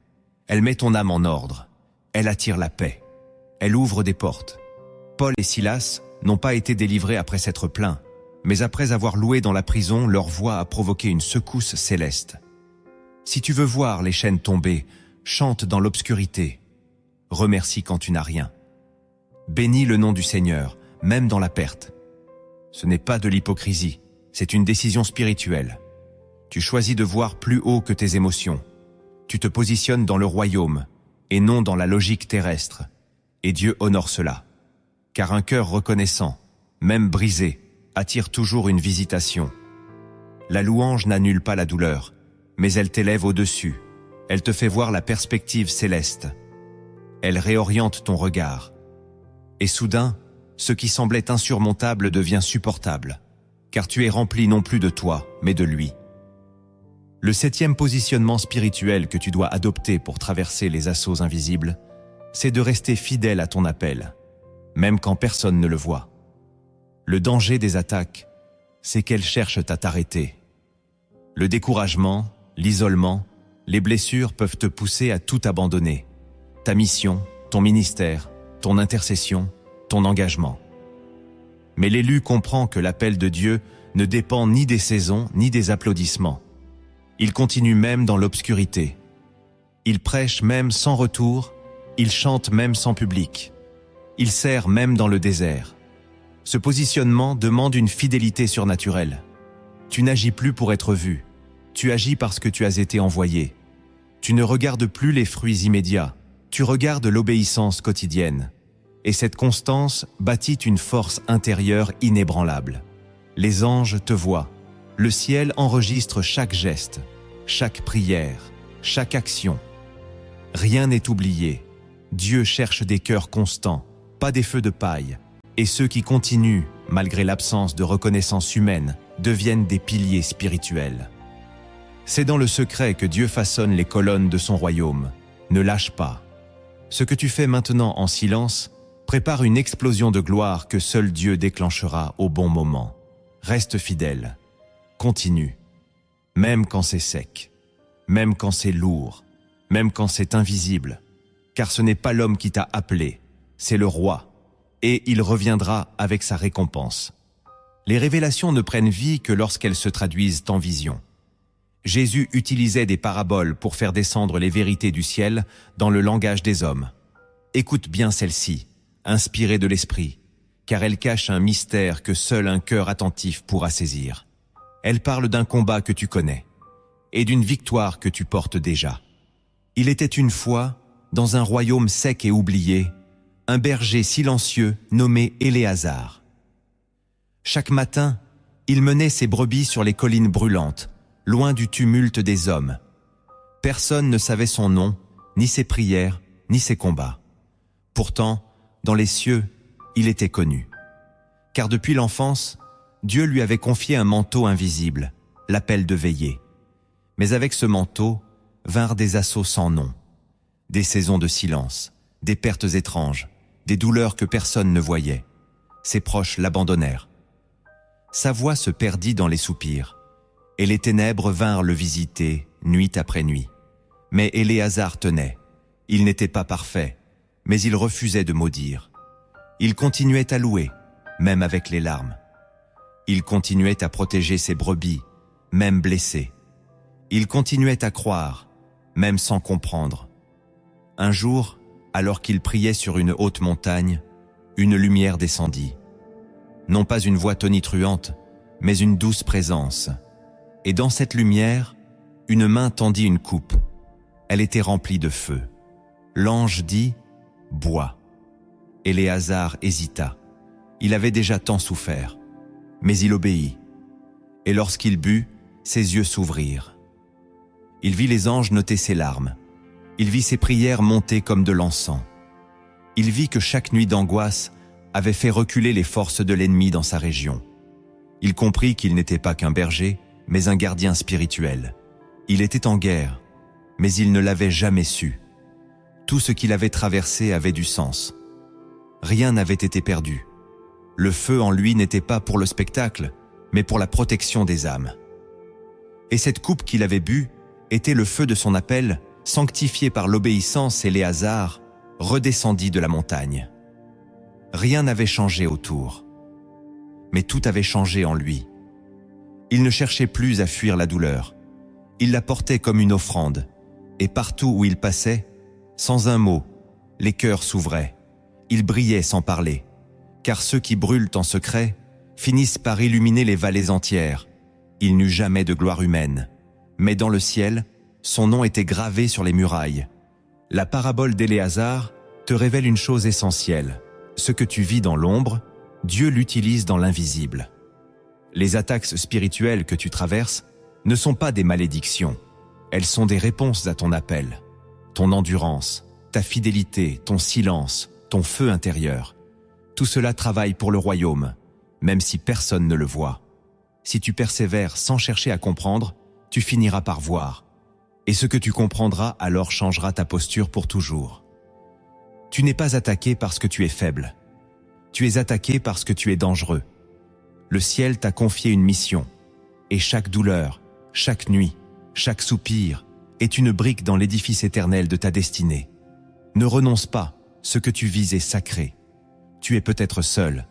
S1: Elle met ton âme en ordre. Elle attire la paix. Elle ouvre des portes. Paul et Silas n'ont pas été délivrés après s'être plaints, mais après avoir loué dans la prison, leur voix a provoqué une secousse céleste. Si tu veux voir les chaînes tomber, chante dans l'obscurité. Remercie quand tu n'as rien. Bénis le nom du Seigneur, même dans la perte. Ce n'est pas de l'hypocrisie, c'est une décision spirituelle. Tu choisis de voir plus haut que tes émotions. Tu te positionnes dans le royaume, et non dans la logique terrestre. Et Dieu honore cela. Car un cœur reconnaissant, même brisé, attire toujours une visitation. La louange n'annule pas la douleur, mais elle t'élève au-dessus. Elle te fait voir la perspective céleste. Elle réoriente ton regard. Et soudain, ce qui semblait insurmontable devient supportable, car tu es rempli non plus de toi, mais de lui. Le 7e positionnement spirituel que tu dois adopter pour traverser les assauts invisibles, c'est de rester fidèle à ton appel, même quand personne ne le voit. Le danger des attaques, c'est qu'elles cherchent à t'arrêter. Le découragement, l'isolement, les blessures peuvent te pousser à tout abandonner. Ta mission, ton ministère, ton intercession, ton engagement. Mais l'élu comprend que l'appel de Dieu ne dépend ni des saisons ni des applaudissements. Il continue même dans l'obscurité. Il prêche même sans retour, il chante même sans public. Il sert même dans le désert. Ce positionnement demande une fidélité surnaturelle. Tu n'agis plus pour être vu, tu agis parce que tu as été envoyé. Tu ne regardes plus les fruits immédiats, tu regardes l'obéissance quotidienne. Et cette constance bâtit une force intérieure inébranlable. Les anges te voient. Le ciel enregistre chaque geste, chaque prière, chaque action. Rien n'est oublié. Dieu cherche des cœurs constants, pas des feux de paille. Et ceux qui continuent, malgré l'absence de reconnaissance humaine, deviennent des piliers spirituels. C'est dans le secret que Dieu façonne les colonnes de son royaume. Ne lâche pas. Ce que tu fais maintenant en silence prépare une explosion de gloire que seul Dieu déclenchera au bon moment. Reste fidèle. Continue. Même quand c'est sec. Même quand c'est lourd. Même quand c'est invisible. Car ce n'est pas l'homme qui t'a appelé, c'est le roi. Et il reviendra avec sa récompense. Les révélations ne prennent vie que lorsqu'elles se traduisent en vision. Jésus utilisait des paraboles pour faire descendre les vérités du ciel dans le langage des hommes. Écoute bien celle-ci, inspirée de l'Esprit, car elle cache un mystère que seul un cœur attentif pourra saisir. Elle parle d'un combat que tu connais et d'une victoire que tu portes déjà. Il était une fois, dans un royaume sec et oublié, un berger silencieux nommé Éléazar. Chaque matin, il menait ses brebis sur les collines brûlantes, loin du tumulte des hommes. Personne ne savait son nom, ni ses prières, ni ses combats. Pourtant, dans les cieux, il était connu. Car depuis l'enfance, Dieu lui avait confié un manteau invisible, l'appel de veiller. Mais avec ce manteau vinrent des assauts sans nom, des saisons de silence, des pertes étranges, des douleurs que personne ne voyait. Ses proches l'abandonnèrent. Sa voix se perdit dans les soupirs, et les ténèbres vinrent le visiter nuit après nuit. Mais Éléazar tenait. Il n'était pas parfait, mais il refusait de maudire. Il continuait à louer, même avec les larmes. Il continuait à protéger ses brebis, même blessées. Il continuait à croire, même sans comprendre. Un jour, alors qu'il priait sur une haute montagne, une lumière descendit. Non pas une voix tonitruante, mais une douce présence. Et dans cette lumière, une main tendit une coupe. Elle était remplie de feu. L'ange dit « Bois ». Éléazar hésita. Il avait déjà tant souffert. Mais il obéit. Et lorsqu'il but, ses yeux s'ouvrirent. Il vit les anges noter ses larmes. Il vit ses prières monter comme de l'encens. Il vit que chaque nuit d'angoisse avait fait reculer les forces de l'ennemi dans sa région. Il comprit qu'il n'était pas qu'un berger, mais un gardien spirituel. Il était en guerre, mais il ne l'avait jamais su. Tout ce qu'il avait traversé avait du sens. Rien n'avait été perdu. Le feu en lui n'était pas pour le spectacle, mais pour la protection des âmes. Et cette coupe qu'il avait bue était le feu de son appel, sanctifié par l'obéissance. Éléazar redescendit de la montagne. Rien n'avait changé autour, mais tout avait changé en lui. Il ne cherchait plus à fuir la douleur. Il la portait comme une offrande, et partout où il passait, sans un mot, les cœurs s'ouvraient. Il brillait sans parler, car ceux qui brûlent en secret finissent par illuminer les vallées entières. Il n'eut jamais de gloire humaine, mais dans le ciel, son nom était gravé sur les murailles. La parabole d'Éléazar te révèle une chose essentielle. Ce que tu vis dans l'ombre, Dieu l'utilise dans l'invisible. Les attaques spirituelles que tu traverses ne sont pas des malédictions. Elles sont des réponses à ton appel. Ton endurance, ta fidélité, ton silence, ton feu intérieur. Tout cela travaille pour le royaume, même si personne ne le voit. Si tu persévères sans chercher à comprendre, tu finiras par voir. Et ce que tu comprendras alors changera ta posture pour toujours. Tu n'es pas attaqué parce que tu es faible. Tu es attaqué parce que tu es dangereux. Le ciel t'a confié une mission. Et chaque douleur, chaque nuit, chaque soupir est une brique dans l'édifice éternel de ta destinée. Ne renonce pas, ce que tu vis est sacré. Tu es peut-être seul,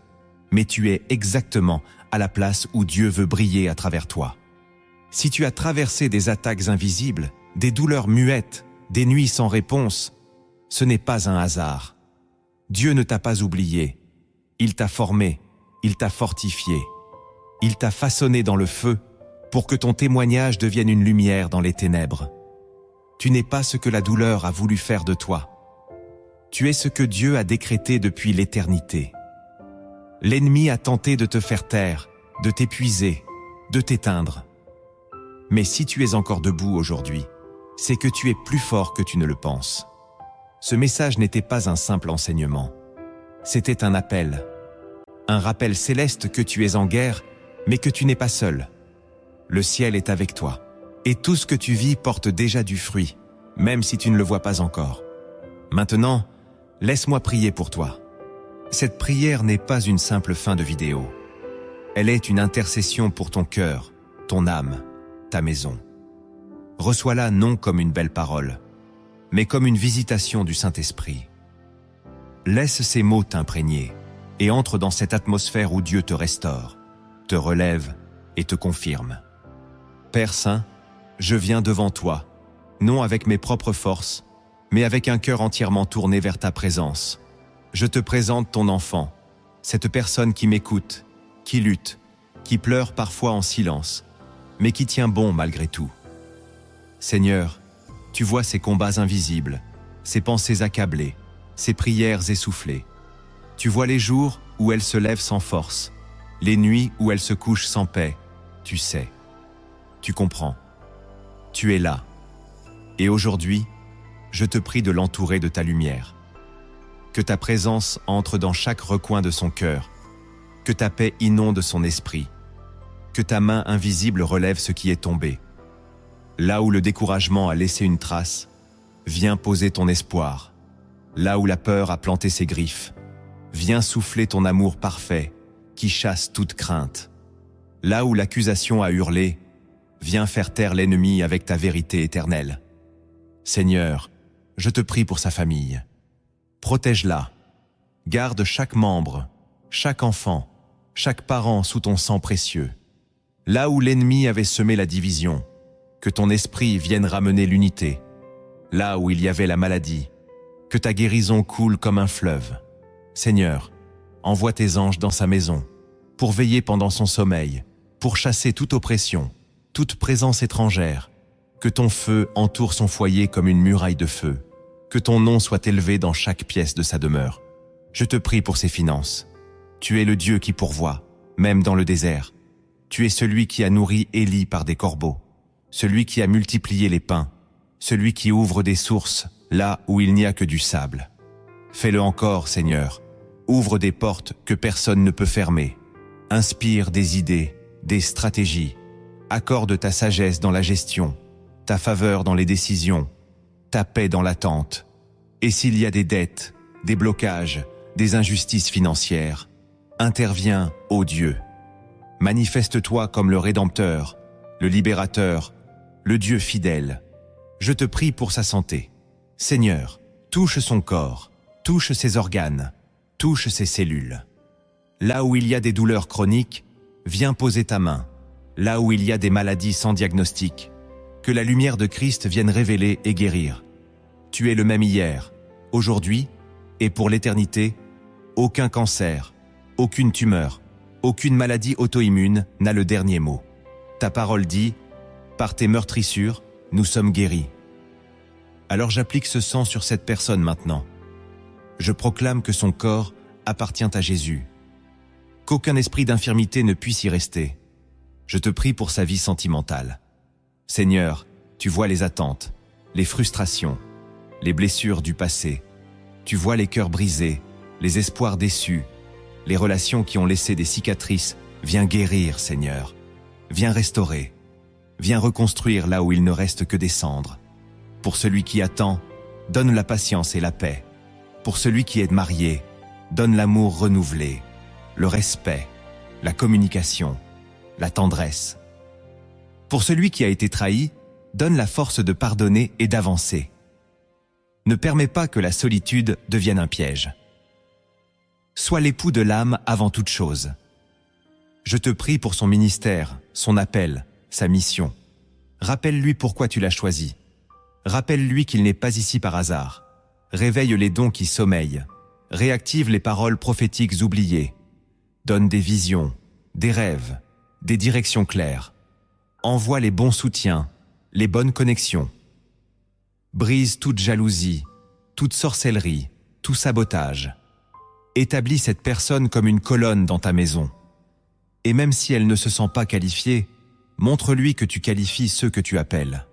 S1: mais tu es exactement à la place où Dieu veut briller à travers toi. Si tu as traversé des attaques invisibles, des douleurs muettes, des nuits sans réponse, ce n'est pas un hasard. Dieu ne t'a pas oublié. Il t'a formé, il t'a fortifié. Il t'a façonné dans le feu pour que ton témoignage devienne une lumière dans les ténèbres. Tu n'es pas ce que la douleur a voulu faire de toi. Tu es ce que Dieu a décrété depuis l'éternité. L'ennemi a tenté de te faire taire, de t'épuiser, de t'éteindre. Mais si tu es encore debout aujourd'hui, c'est que tu es plus fort que tu ne le penses. Ce message n'était pas un simple enseignement. C'était un appel. Un rappel céleste que tu es en guerre, mais que tu n'es pas seul. Le ciel est avec toi. Et tout ce que tu vis porte déjà du fruit, même si tu ne le vois pas encore. Maintenant, laisse-moi prier pour toi. Cette prière n'est pas une simple fin de vidéo. Elle est une intercession pour ton cœur, ton âme, ta maison. Reçois-la non comme une belle parole, mais comme une visitation du Saint-Esprit. Laisse ces mots t'imprégner et entre dans cette atmosphère où Dieu te restaure, te relève et te confirme. Père Saint, je viens devant toi, non avec mes propres forces, mais avec un cœur entièrement tourné vers ta présence. Je te présente ton enfant, cette personne qui m'écoute, qui lutte, qui pleure parfois en silence, mais qui tient bon malgré tout. Seigneur, tu vois ces combats invisibles, ses pensées accablées, ses prières essoufflées. Tu vois les jours où elle se lève sans force, les nuits où elle se couche sans paix. Tu sais, tu comprends, tu es là. Et aujourd'hui, je te prie de l'entourer de ta lumière. Que ta présence entre dans chaque recoin de son cœur, que ta paix inonde son esprit, que ta main invisible relève ce qui est tombé. Là où le découragement a laissé une trace, viens poser ton espoir. Là où la peur a planté ses griffes, viens souffler ton amour parfait qui chasse toute crainte. Là où l'accusation a hurlé, viens faire taire l'ennemi avec ta vérité éternelle. Seigneur, je te prie pour sa famille. Protège-la. Garde chaque membre, chaque enfant, chaque parent sous ton sang précieux. Là où l'ennemi avait semé la division, que ton esprit vienne ramener l'unité. Là où il y avait la maladie, que ta guérison coule comme un fleuve. Seigneur, envoie tes anges dans sa maison, pour veiller pendant son sommeil, pour chasser toute oppression, toute présence étrangère. Que ton feu entoure son foyer comme une muraille de feu. Que ton nom soit élevé dans chaque pièce de sa demeure. Je te prie pour ses finances. Tu es le Dieu qui pourvoit, même dans le désert. Tu es celui qui a nourri Élie par des corbeaux, celui qui a multiplié les pains, celui qui ouvre des sources là où il n'y a que du sable. Fais-le encore, Seigneur. Ouvre des portes que personne ne peut fermer. Inspire des idées, des stratégies. Accorde ta sagesse dans la gestion, ta faveur dans les décisions, ta paix dans l'attente. Et s'il y a des dettes, des blocages, des injustices financières, interviens, ô Dieu. Manifeste-toi comme le Rédempteur, le Libérateur, le Dieu fidèle. Je te prie pour sa santé. Seigneur, touche son corps, touche ses organes, touche ses cellules. Là où il y a des douleurs chroniques, viens poser ta main. Là où il y a des maladies sans diagnostic, que la lumière de Christ vienne révéler et guérir. Tu es le même hier, aujourd'hui et pour l'éternité. Aucun cancer, aucune tumeur, aucune maladie auto-immune n'a le dernier mot. Ta parole dit, par tes meurtrissures, nous sommes guéris. Alors j'applique ce sang sur cette personne maintenant. Je proclame que son corps appartient à Jésus. Qu'aucun esprit d'infirmité ne puisse y rester. Je te prie pour sa vie sentimentale. Seigneur, tu vois les attentes, les frustrations, les blessures du passé. Tu vois les cœurs brisés, les espoirs déçus, les relations qui ont laissé des cicatrices. Viens guérir, Seigneur. Viens restaurer. Viens reconstruire là où il ne reste que des cendres. Pour celui qui attend, donne la patience et la paix. Pour celui qui est marié, donne l'amour renouvelé, le respect, la communication, la tendresse. Pour celui qui a été trahi, donne la force de pardonner et d'avancer. Ne permets pas que la solitude devienne un piège. Sois l'époux de l'âme avant toute chose. Je te prie pour son ministère, son appel, sa mission. Rappelle-lui pourquoi tu l'as choisi. Rappelle-lui qu'il n'est pas ici par hasard. Réveille les dons qui sommeillent. Réactive les paroles prophétiques oubliées. Donne des visions, des rêves, des directions claires. Envoie les bons soutiens, les bonnes connexions. Brise toute jalousie, toute sorcellerie, tout sabotage. Établis cette personne comme une colonne dans ta maison. Et même si elle ne se sent pas qualifiée, montre-lui que tu qualifies ceux que tu appelles.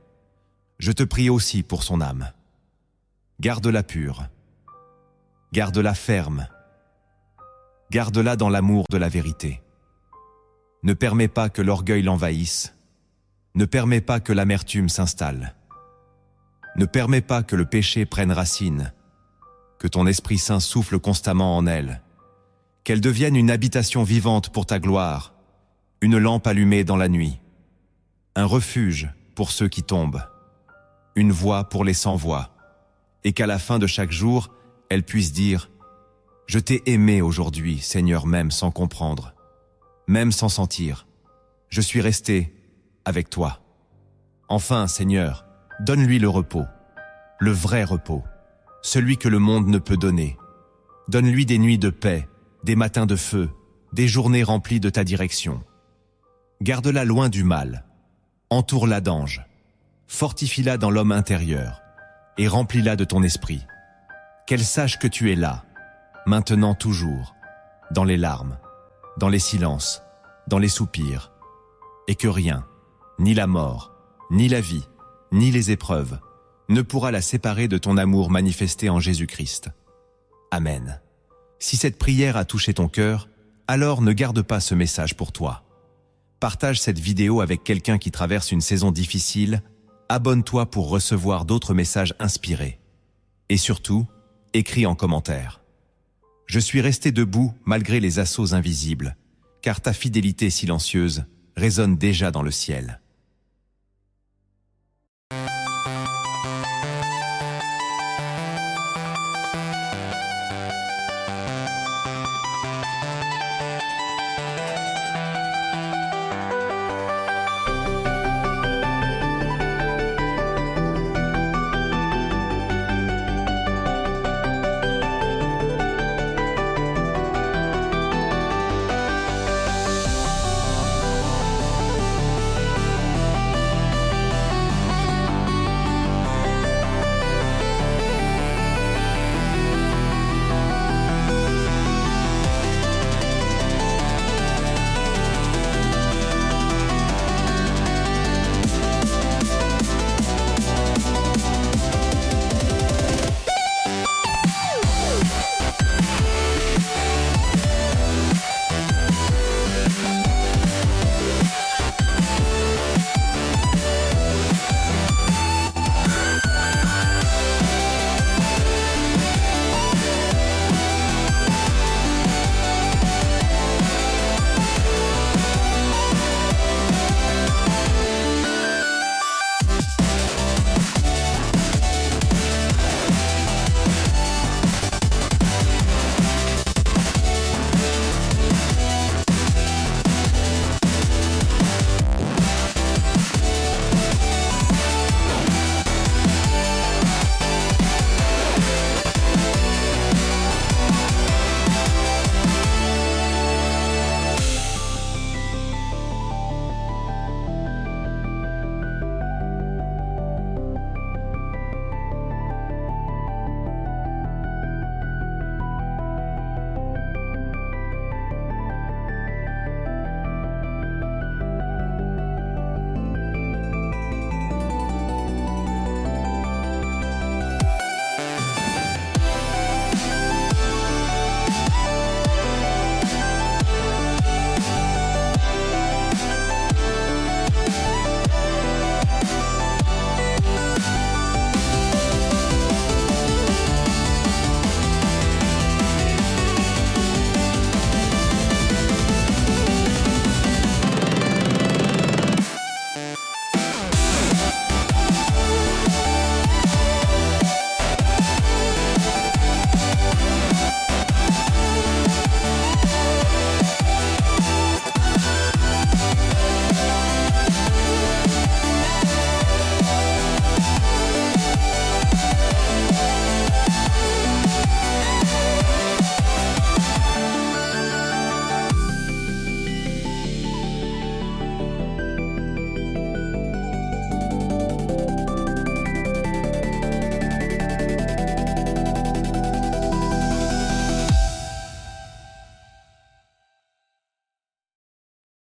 S1: Je te prie aussi pour son âme. Garde-la pure. Garde-la ferme. Garde-la dans l'amour de la vérité. Ne permets pas que l'orgueil l'envahisse. Ne permets pas que l'amertume s'installe. Ne permets pas que le péché prenne racine. Que ton Esprit Saint souffle constamment en elle. Qu'elle devienne une habitation vivante pour ta gloire, une lampe allumée dans la nuit, un refuge pour ceux qui tombent, une voix pour les sans-voix, et qu'à la fin de chaque jour, elle puisse dire « Je t'ai aimé aujourd'hui, Seigneur, même sans comprendre, même sans sentir. Je suis resté avec toi. Enfin, Seigneur, donne-lui le repos, le vrai repos, celui que le monde ne peut donner. Donne-lui des nuits de paix, des matins de feu, des journées remplies de ta direction. Garde-la loin du mal, entoure-la d'anges, fortifie-la dans l'homme intérieur, et remplis-la de ton esprit. Qu'elle sache que tu es là, maintenant toujours, dans les larmes, dans les silences, dans les soupirs, et que rien, ni la mort, ni la vie, ni les épreuves, ne pourra la séparer de ton amour manifesté en Jésus-Christ. Amen. Si cette prière a touché ton cœur, alors ne garde pas ce message pour toi. Partage cette vidéo avec quelqu'un qui traverse une saison difficile, abonne-toi pour recevoir d'autres messages inspirés. Et surtout, écris en commentaire. Je suis resté debout malgré les assauts invisibles, car ta fidélité silencieuse résonne déjà dans le ciel.